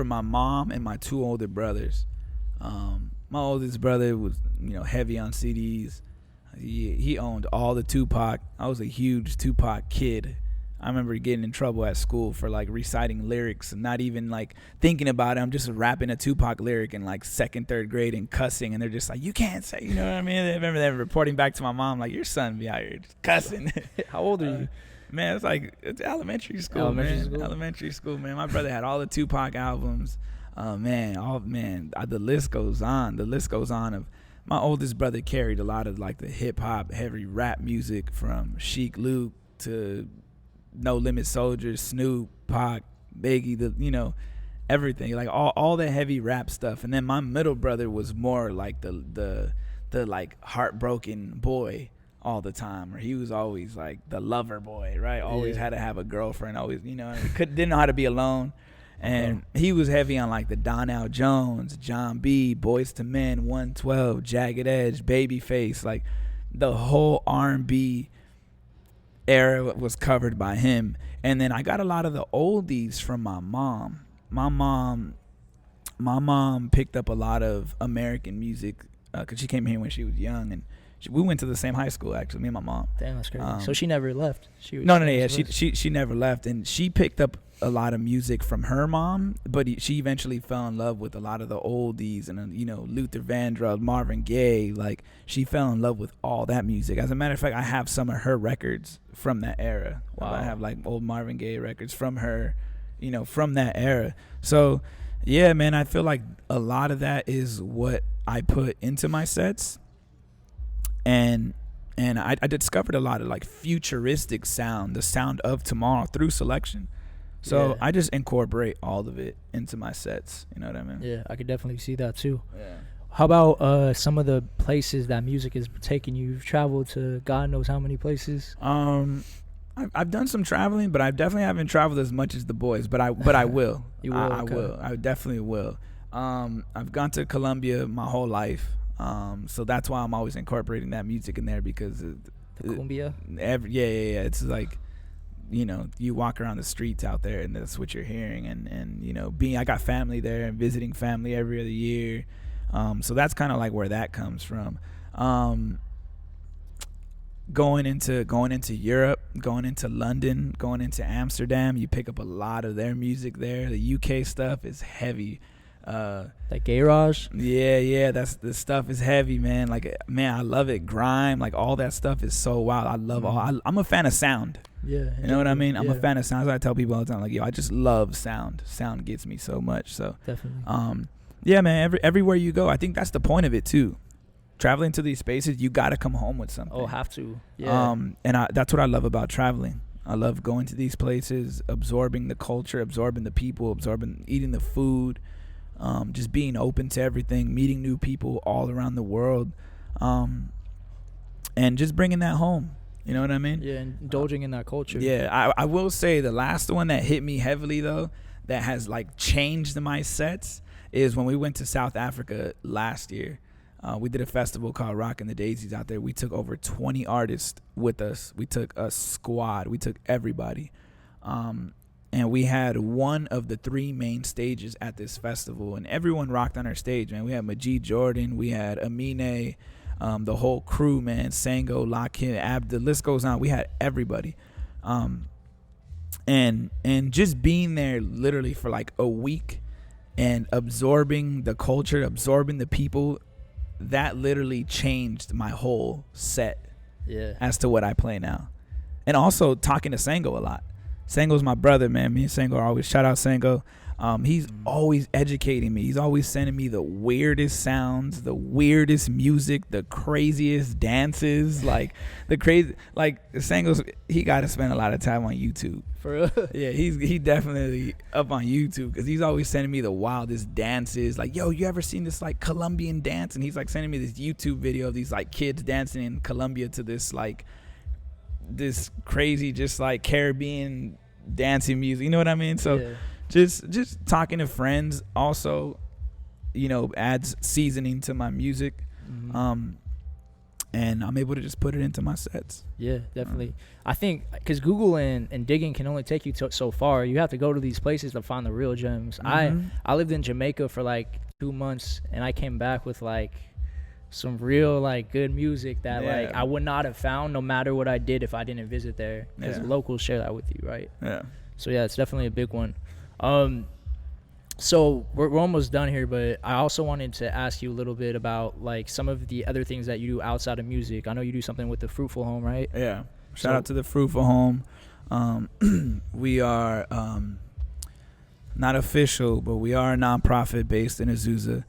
my mom and my two older brothers. My oldest brother was, heavy on CDs. He owned all the Tupac. I was a huge Tupac kid. I remember getting in trouble at school for like reciting lyrics and not even like thinking about it. I'm just rapping a Tupac lyric in like second, third grade and cussing, and they're just like, you can't say, you know what I mean? I remember them reporting back to my mom like, your son be out here just cussing. How old are you? Man, it's elementary school. Elementary school, man. My brother had all the Tupac albums. The list goes on. The list goes on of my oldest brother carried a lot of like the hip hop, heavy rap music from Sheik Luke to No Limit Soldier, Snoop, Pac, Biggie, everything, like all the heavy rap stuff. And then my middle brother was more like the like heartbroken boy all the time, or he was always like the lover boy, right? Always had to have a girlfriend, always, didn't know how to be alone. And he was heavy on like the Donnell Jones, John B, Boyz II Men, 112, Jagged Edge, Babyface, like the whole R&B era was covered by him. And then I got a lot of the oldies from my mom. My mom picked up a lot of American music because she came here when she was young, and we went to the same high school, actually, me and my mom. Damn, that's crazy. So she never left. She never left, and she picked up a lot of music from her mom, but she eventually fell in love with a lot of the oldies and Luther Vandross, Marvin Gaye. Like, she fell in love with all that music. As a matter of fact, I have some of her records from that era. Wow. I have like old Marvin Gaye records from her, from that era. So yeah, man, I feel like a lot of that is what I put into my sets. And I discovered a lot of like futuristic sound, the sound of tomorrow through Soulection. So I just incorporate all of it into my sets. You know what I mean? Yeah, I could definitely see that too. Yeah. How about some of the places that music has taken you? You've traveled to God knows how many places. I've done some traveling, but I definitely haven't traveled as much as the boys. But I will. You will. I will. I definitely will. I've gone to Colombia my whole life. So that's why I'm always incorporating that music in there, because the cumbia. It's like, you walk around the streets out there and that's what you're hearing, and I got family there and visiting family every other year. So that's kind of like where that comes from. Going into Europe, going into London, going into Amsterdam, you pick up a lot of their music there. The UK stuff is heavy. Like garage. The stuff is heavy, man. Like, man, I love it. Grime, like all that stuff is so wild. I love I'm a fan of sound. Yeah, you know what I mean. I'm a fan of sound. So I tell people all the time, like, I just love sound. Sound gets me so much. So definitely. Yeah, man. Everywhere you go, I think that's the point of it too. Traveling to these spaces, you got to come home with something. Oh, have to. Yeah. And that's what I love about traveling. I love going to these places, absorbing the culture, absorbing the people, eating the food. Just being open to everything, meeting new people all around the world, and just bringing that home. You know what I mean? Yeah, indulging in that culture. Yeah, I will say the last one that hit me heavily, though, that has like changed my sets, is when we went to South Africa last year. We did a festival called Rockin' the Daisies out there. We took over 20 artists with us. We took a squad. We took everybody. And we had one of the three main stages at this festival, and everyone rocked on our stage, man. We had Majid Jordan, we had Amine, the whole crew, man, Sango, Lakin, Ab, the list goes on. We had everybody. And just being there literally for like a week and absorbing the culture, absorbing the people, that literally changed my whole set as to what I play now. And also talking to Sango a lot. Sango's my brother, man. Me and Sango are always, shout out Sango. He's always educating me. He's always sending me the weirdest sounds, the weirdest music, the craziest dances, like Sango's. He got to spend a lot of time on YouTube. For real? Yeah, he definitely up on YouTube because he's always sending me the wildest dances. Like, yo, you ever seen this like Colombian dance? And he's like sending me this YouTube video of these like kids dancing in Colombia to this like this crazy just like Caribbean dancing music. You know what I mean? So. Yeah. Just talking to friends also, adds seasoning to my music. And I'm able to just put it into my sets. Yeah, definitely. I think because Google and digging can only take you so far. You have to go to these places to find the real gems. I lived in Jamaica for like 2 months, and I came back with like some real like good music that like I would not have found no matter what I did if I didn't visit there, because locals share that with you, right? Yeah. So yeah, it's definitely a big one. So we're almost done here, but I also wanted to ask you a little bit about like some of the other things that you do outside of music. I know you do something with the Fruitful Home, right? Yeah. Shout out to the Fruitful Home. We are not official, but we are a nonprofit based in Azusa,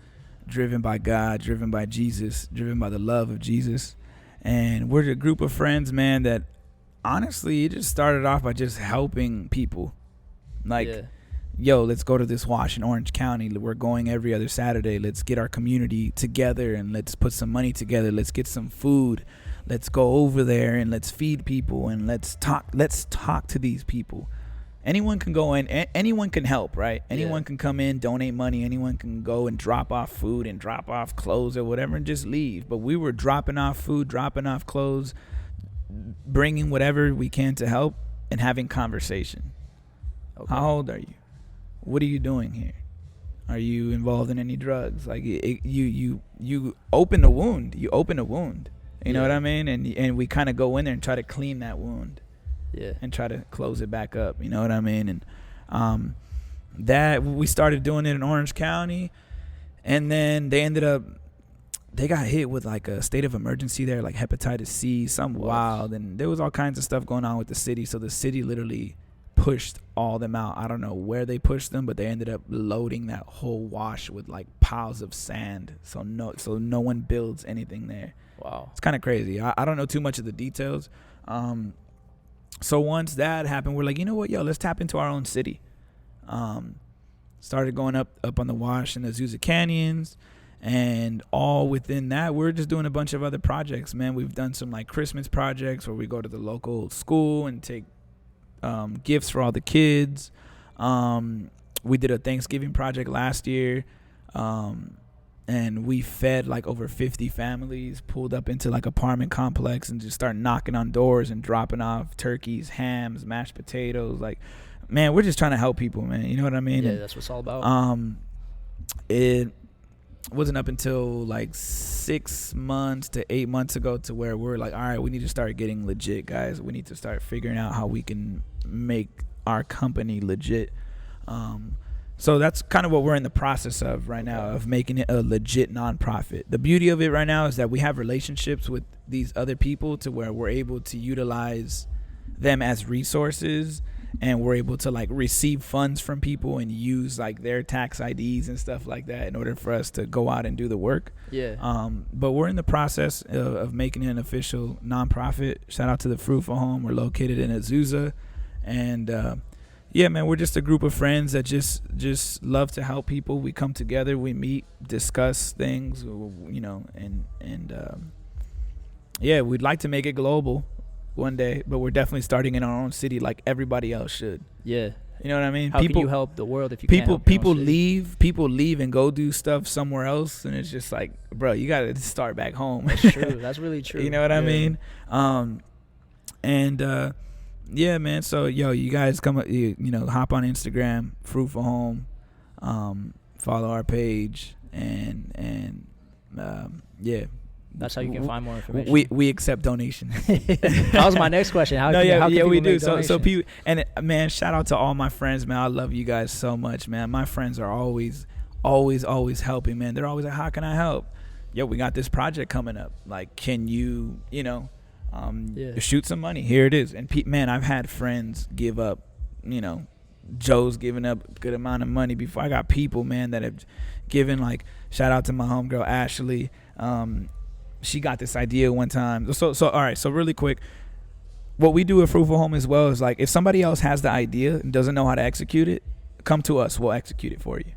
driven by God, driven by Jesus, driven by the love of Jesus. And we're a group of friends, man, that honestly, it just started off by just helping people. Like, yo, let's go to this wash in Orange County. We're going every other Saturday. Let's get our community together and let's put some money together. Let's get some food. Let's go over there and let's feed people and let's talk to these people. Anyone can go in. Anyone can help, right? Anyone can come in, donate money. Anyone can go and drop off food and drop off clothes or whatever and just leave. But we were dropping off food, dropping off clothes, bringing whatever we can to help and having conversation. Okay. How old are you? What are you doing here? Are you involved in any drugs? Like you open a wound. You open a wound. You know what I mean? And we kind of go in there and try to clean that wound. Yeah. And try to close it back up. You know what I mean? And that we started doing it in Orange County, and then they got hit with like a state of emergency there, like hepatitis C, something wild, and there was all kinds of stuff going on with the city. So the city literally pushed all them out. I don't know where they pushed them, but they ended up loading that whole wash with like piles of sand, so no one builds anything there. Wow, it's kind of crazy. I don't know too much of the details. So once that happened, we're like, you know what, yo, let's tap into our own city. Started going up on the wash in the Azusa canyons, and all within that, we're just doing a bunch of other projects, man. We've done some like Christmas projects where we go to the local school and take gifts for all the kids. We did a Thanksgiving project last year, and we fed like over 50 families, pulled up into like apartment complex and just started knocking on doors and dropping off turkeys, hams, mashed potatoes. Like, man, we're just trying to help people, man. You know what I mean? Yeah, that's what it's all about. It wasn't up until like 6 months to 8 months ago to where we're like, all right, we need to start getting legit, guys. We need to start figuring out how we can make our company legit. So that's kind of what we're in the process of right now, of making it a legit nonprofit. The beauty of it right now is that we have relationships with these other people to where we're able to utilize them as resources, and we're able to like receive funds from people and use like their tax IDs and stuff like that in order for us to go out and do the work. Yeah. But we're in the process of making it an official nonprofit. Shout out to the Fruitful Home. We're located in Azusa, and yeah, man, we're just a group of friends that just love to help people. We come together, we meet, discuss things, you know, and yeah, we'd like to make it global one day, but we're definitely starting in our own city like everybody else should. Yeah. You know what I mean? How can you help the world if you can't help people leave and go do stuff somewhere else, and it's just like, bro, you got to start back home. That's true. That's really true. You know what I mean? Yeah, man. So, yo, you guys come, you know, hop on Instagram, Fruitful Home, follow our page, and yeah. That's how you can find more information. We accept donations. That was my next question. How can we do. Donations? So people, and man, shout out to all my friends, man. I love you guys so much, man. My friends are always helping, man. They're always like, how can I help? Yo, we got this project coming up. Like, can you know, shoot some money? Here it is. And man, I've had friends give up Joe's giving up a good amount of money before. I got people, man, that have given, like, shout out to my homegirl Ashley. She got this idea one time. So all right, so really quick, what we do at Fruitful Home as well is, like, if somebody else has the idea and doesn't know how to execute it, come to us, we'll execute it for you.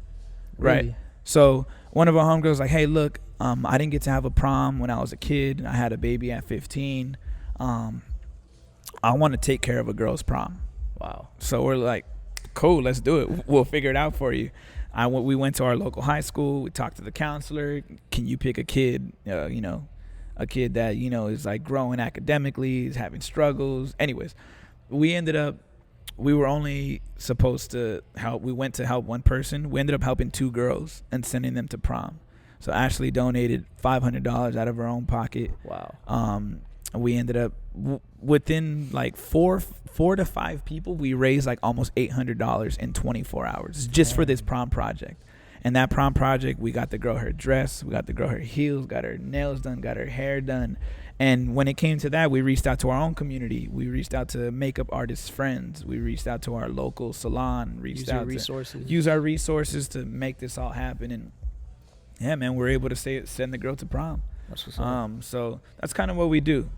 Right? Really? So one of our homegirls was like, hey, look, I didn't get to have a prom when I was a kid. I had a baby at 15. I want to take care of a girl's prom. Wow. So we're like, cool, let's do it. We'll figure it out for you. We went to our local high school. We talked to the counselor. Can you pick a kid, a kid that, is, like, growing academically, is having struggles. Anyways, we were only supposed to help. We went to help one person. We ended up helping 2 girls and sending them to prom. So Ashley donated $500 out of her own pocket. Wow. We ended up within, like, 4 to 5 people, we raised, like, almost $800 in 24 hours just for this prom project. And that prom project, we got the girl her dress, we got the girl her heels, got her nails done, got her hair done. And when it came to that, we reached out to our own community. We reached out to makeup artists' friends. We reached out to our local salon. Use our resources to make this all happen. And yeah, man, we're able to send the girl to prom. That's what's up. So that's kind of what we do.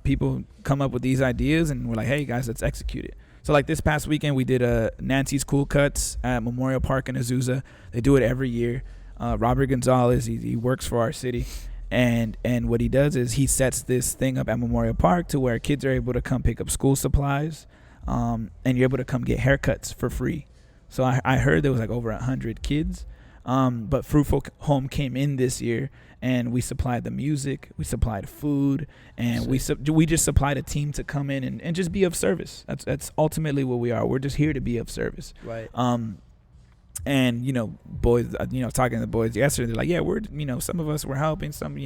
People come up with these ideas, and we're like, hey guys, let's execute it. So, like, this past weekend, we did Nancy's Cool Cuts at Memorial Park in Azusa. They do it every year. Robert Gonzalez, he works for our city. And what he does is he sets this thing up at Memorial Park to where kids are able to come pick up school supplies, and you're able to come get haircuts for free. So I heard there was, like, over 100 kids. But Fruitful Home came in this year, and we supplied the music, we supplied food, and we just supplied a team to come in and just be of service. That's ultimately what we are. We're just here to be of service. Right. And boys, talking to the boys yesterday, they're like, yeah, we're, some of us were helping, some,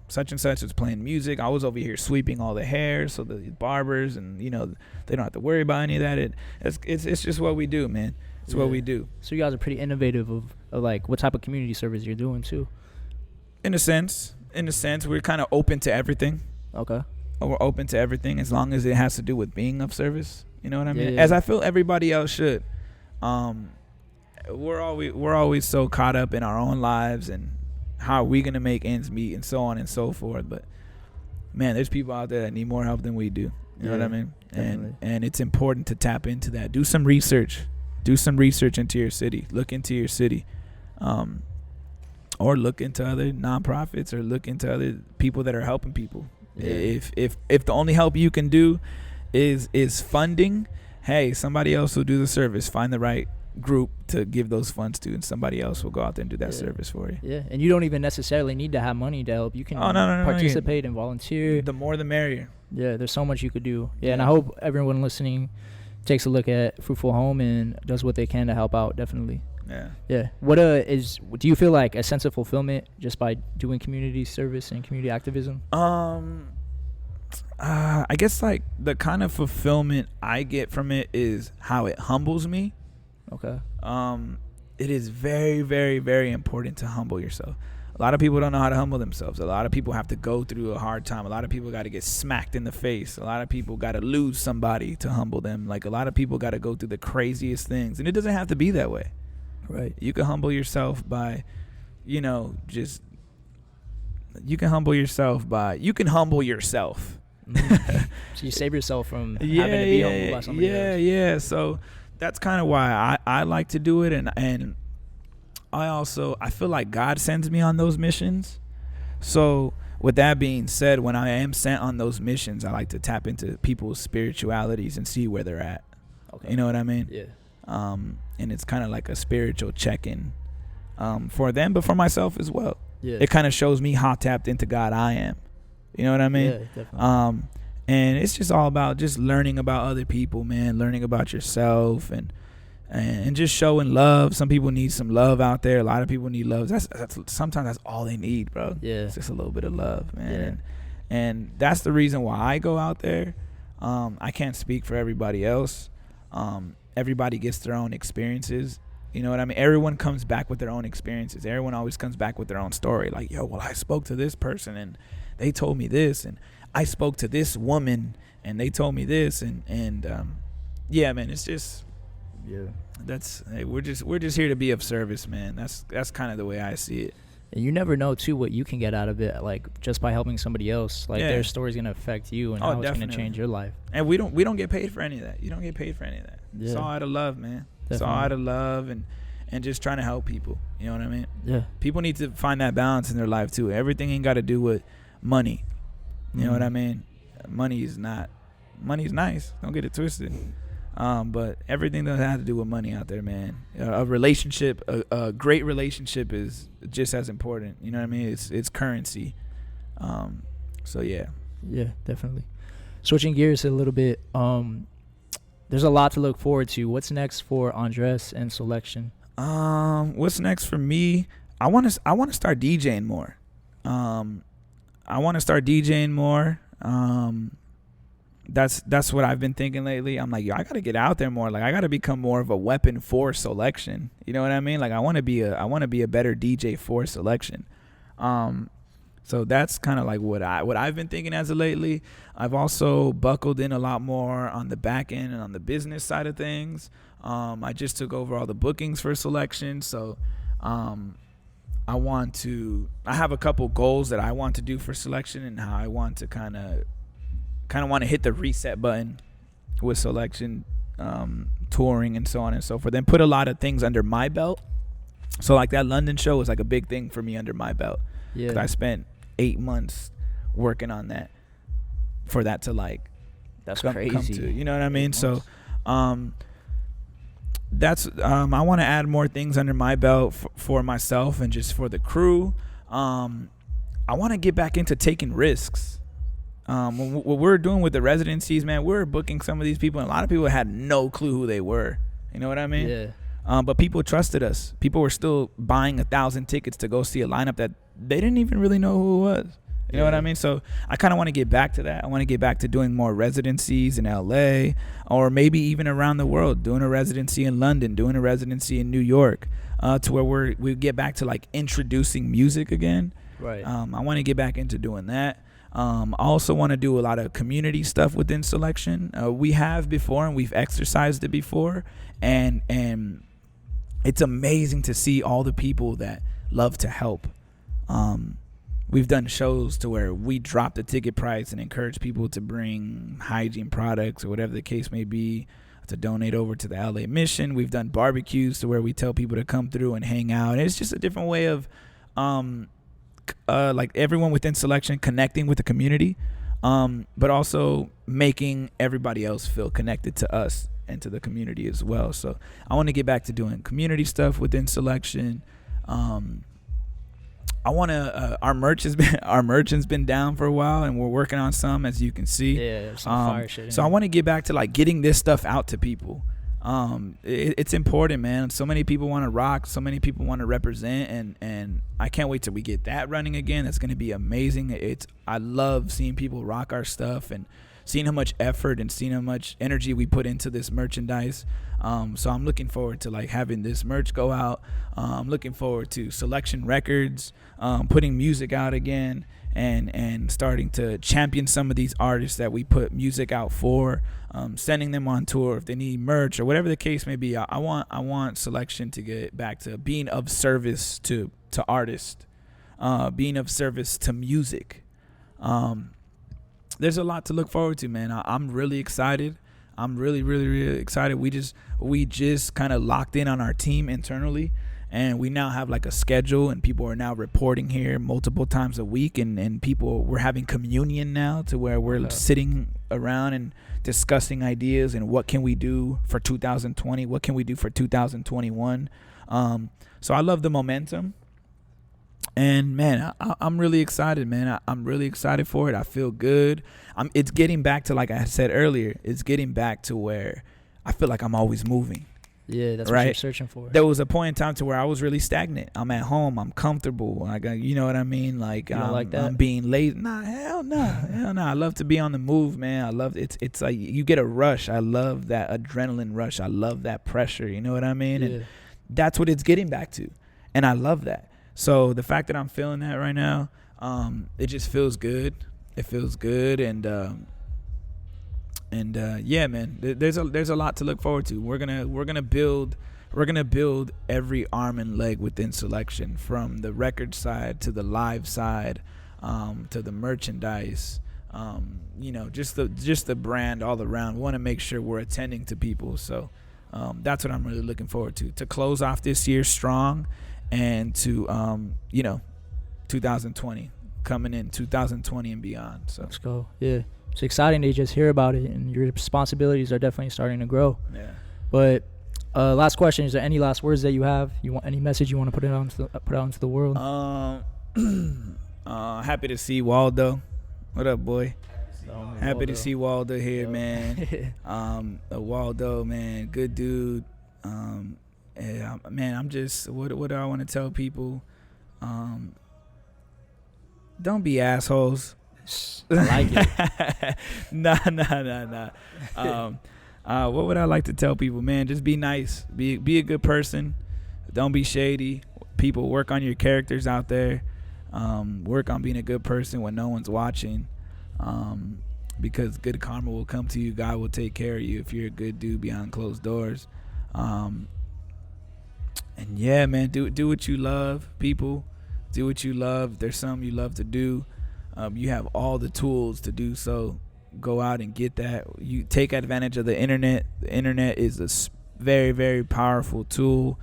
such and such was playing music. I was over here sweeping all the hair, so the barbers, and they don't have to worry about any of that. It's just what we do, man. It's what we do. So you guys are pretty innovative of like what type of community service you're doing too. In a sense, we're kind of open to everything. Okay. We're open to everything as long as it has to do with being of service. You know what I mean? Yeah. As I feel everybody else should. We're always so caught up in our own lives and how are we gonna make ends meet and so on and so forth. But man, there's people out there that need more help than we do. You know what I mean? Definitely. And it's important to tap into that. Do some research into your city. Look into your city. Or look into other nonprofits, or look into other people that are helping people. Yeah. If the only help you can do is funding, hey, somebody else will do the service. Find the right group to give those funds to, and somebody else will go out there and do that service for you. Yeah, and you don't even necessarily need to have money to help. You can participate and volunteer. The more the merrier. Yeah, there's so much you could do. Yeah, and I hope everyone listening takes a look at Fruitful Home and does what they can to help out. Definitely. Yeah. What do you feel like a sense of fulfillment just by doing community service and community activism? I guess, like, the kind of fulfillment I get from it is how it humbles me. Okay. It is very, very, very important to humble yourself. A lot of people don't know how to humble themselves. A lot of people have to go through a hard time. A lot of people got to get smacked in the face. A lot of people got to lose somebody to humble them. Like, a lot of people got to go through the craziest things, and it doesn't have to be that way. Right. You can humble yourself by, you can humble yourself. So you save yourself from having to be humbled by somebody else. Yeah. So that's kind of why I like to do it, and I feel like God sends me on those missions. So with that being said, when I am sent on those missions, I like to tap into people's spiritualities and see where they're at. Okay. You know what I mean? Yeah. And it's kind of like a spiritual check-in for them, but for myself as well. Yeah. It kind of shows me how tapped into God I am. You know what I mean? Yeah, definitely. And it's just all about just learning about other people, man, learning about yourself, and just showing love. Some people need some love out there. A lot of people need love. Sometimes that's all they need, bro. Yeah. It's just a little bit of love, man. Yeah. And that's the reason why I go out there. I can't speak for everybody else. Everybody gets their own experiences. You know what I mean? Everyone comes back with their own experiences. Everyone always comes back with their own story. Like, yo, well, I spoke to this person and they told me this, and I spoke to this woman and they told me this, and yeah, man, it's just Yeah. hey, we're just here to be of service, man. That's kind of the way I see it. And you never know too what you can get out of it, like just by helping somebody else. Like Yeah. their story's gonna affect you and how it's gonna Definitely. change your life. And we don't get paid for any of that. You don't get paid for any of that. It's all out of love, man. It's all out of love and just trying to help people. You know what I mean? Yeah. People need to find that balance in their life too. Everything ain't got to do with money. You know what I mean? Money's nice. Don't get it twisted. But everything doesn't have to do with money out there, man. A relationship, a great relationship is just as important. You know what I mean? It's currency. So yeah. Yeah, definitely. Switching gears a little bit, there's a lot to look forward to. What's next for Andres and Soulection? What's next for me? I want to start DJing more. That's what I've been thinking lately. I'm like, yo, I gotta get out there more. Like, I gotta become more of a weapon for Soulection. You know what I mean? Like, I want to be a better DJ for Soulection. So that's kind of like what I've been thinking as of lately. I've also buckled in a lot more on the back end and on the business side of things. I just took over all the bookings for Soulection, so I have a couple goals that I want to do for Soulection and how I want to kind of want to hit the reset button with Soulection, touring and so on and so forth. Then put a lot of things under my belt. So like that London show was like a big thing for me under my belt. Yeah. 'Cause I spent 8 months working on that for that to like that's crazy. Come to, you know what I mean? So that's I want to add more things under my belt for myself and just for the crew. I want to get back into taking risks. What we're doing with the residencies, man, we're booking some of these people, and a lot of people had no clue who they were. You know what I mean? Yeah. But people trusted us. People were still buying 1,000 tickets to go see a lineup that they didn't even really know who it was. You know what I mean? So I kind of want to get back to that. I want to get back to doing more residencies in LA or maybe even around the world, doing a residency in London, doing a residency in New York, to where we get back to like introducing music again. Right. I want to get back into doing that. I also want to do a lot of community stuff within Soulection. We have before, and we've exercised it before, and it's amazing to see all the people that love to help. We've done shows to where we drop the ticket price and encourage people to bring hygiene products or whatever the case may be to donate over to the LA mission. We've done barbecues to where we tell people to come through and hang out. And it's just a different way of like everyone within Soulection connecting with the community, but also making everybody else feel connected to us and to the community as well. So I want to get back to doing community stuff within Soulection. I want to our merch has been down for a while, and we're working on some, as you can see. Yeah, some fire shit. So I want to get back to like getting this stuff out to people. It's important, man. So many people want to rock, so many people want to represent, and I can't wait till we get that running again. That's going to be amazing. I love seeing people rock our stuff and seeing how much effort and seeing how much energy we put into this merchandise. So I'm looking forward to like having this merch go out. I'm looking forward to Soulection Records, putting music out again, and starting to champion some of these artists that we put music out for, sending them on tour if they need merch or whatever the case may be. I want Soulection to get back to being of service to artists, being of service to music. There's a lot to look forward to, man. I'm really excited. I'm really, really, really excited. We just kind of locked in on our team internally, and we now have like a schedule, and people are now reporting here multiple times a week, and we're having communion now to where we're sitting around and discussing ideas and what can we do for 2020, what can we do for 2021. So I love the momentum. And man, I'm really excited, man. I'm really excited for it. I feel good. It's getting back to, like I said earlier, it's getting back to where I feel like I'm always moving. Yeah, that's right? What you're searching for. There was a point in time to where I was really stagnant. I'm at home. I'm comfortable. I got, you know what I mean? Like, like that? I'm being lazy. Nah, hell no. Hell no. I love to be on the move, man. I love it. It's like you get a rush. I love that adrenaline rush. I love that pressure. You know what I mean? Yeah. And that's what it's getting back to. And I love that. So the fact that I'm feeling that right now, it just feels good. It feels good, and Yeah, man, there's a lot to look forward to. We're gonna build every arm and leg within Soulection, from the record side to the live side, to the merchandise. Just the brand all around. We want to make sure we're attending to people. So that's what I'm really looking forward to close off this year strong, and to 2020 coming in 2020 and beyond. So let's go. Yeah, it's exciting to just hear about it, and your responsibilities are definitely starting to grow. Yeah. But last question: is there any last words that you have? You want any message you want to put out into the world? Happy to see Waldo. What up, boy? Happy to see Waldo here, man. Waldo, man, good dude. Man, I'm just what do I want to tell people? Don't be assholes. I like it. Nah. What would I like to tell people, man? Just be nice. Be a good person. Don't be shady. People, work on your characters out there. Work on being a good person when no one's watching. Because good karma will come to you. God will take care of you if you're a good dude behind closed doors. And yeah, man, do what you love, people. Do what you love. There's something you love to do. You have all the tools to do so. Go out and get that. You take advantage of the internet. The internet is a very, very powerful tool.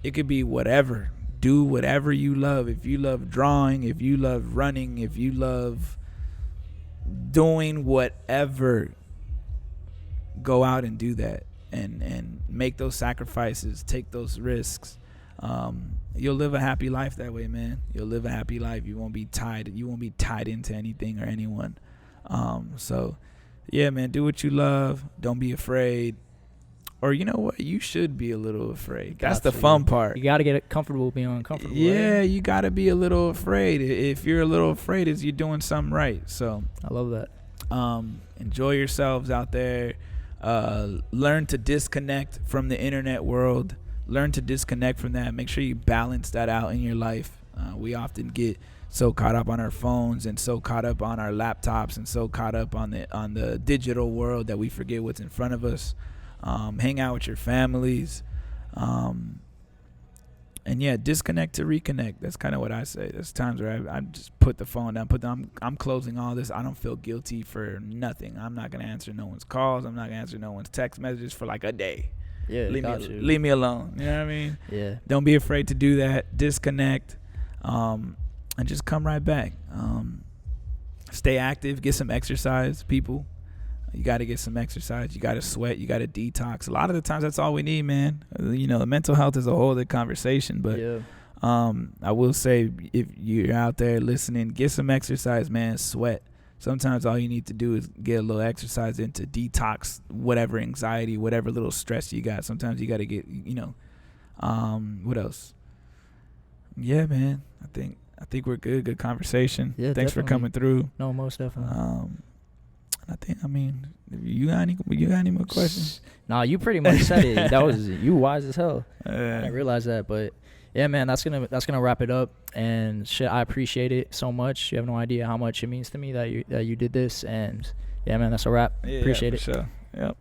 It could be whatever. Do whatever you love. If you love drawing, if you love running, if you love doing whatever, go out and do that, and make those sacrifices, take those risks. You'll live a happy life that way, man. You'll live a happy life. You won't be tied into anything or anyone. So yeah, man, do what you love. Don't be afraid. Or you know what? You should be a little afraid. That's the fun part. You got to get comfortable being uncomfortable. Yeah, right? You got to be a little afraid. If you're a little afraid, you're doing something right. So I love that. Enjoy yourselves out there. Learn to disconnect from the internet world. Learn to disconnect from that. Make sure you balance that out in your life. We often get so caught up on our phones and so caught up on our laptops and so caught up on the digital world that we forget what's in front of us. Hang out with your families. And yeah, disconnect to reconnect. That's kind of what I say. There's times where I just put the phone down. I'm closing all this. I don't feel guilty for nothing. I'm not going to answer no one's calls. I'm not going to answer no one's text messages for like a day. Yeah, leave me alone. You know what I mean? Yeah. Don't be afraid to do that. Disconnect, and just come right back. Stay active. Get some exercise, people. You got to get some exercise. You got to sweat. You got to detox. A lot of the times, that's all we need, man. Mental health is a whole other conversation. But yeah. I will say, if you're out there listening, get some exercise, man. Sweat. Sometimes all you need to do is get a little exercise in to detox whatever anxiety, whatever little stress you got. Sometimes you got to get, what else? Yeah, man. I think we're good. Good conversation. Yeah, Thanks definitely. for coming through. No, most definitely. You got any more questions? Nah, you pretty much said it. That was you wise as hell. I Yeah. didn't realize that, but yeah, man, that's gonna wrap it up. And shit, I appreciate it so much. You have no idea how much it means to me that you did this. And yeah, man, that's a wrap. Appreciate it. For sure. Yep.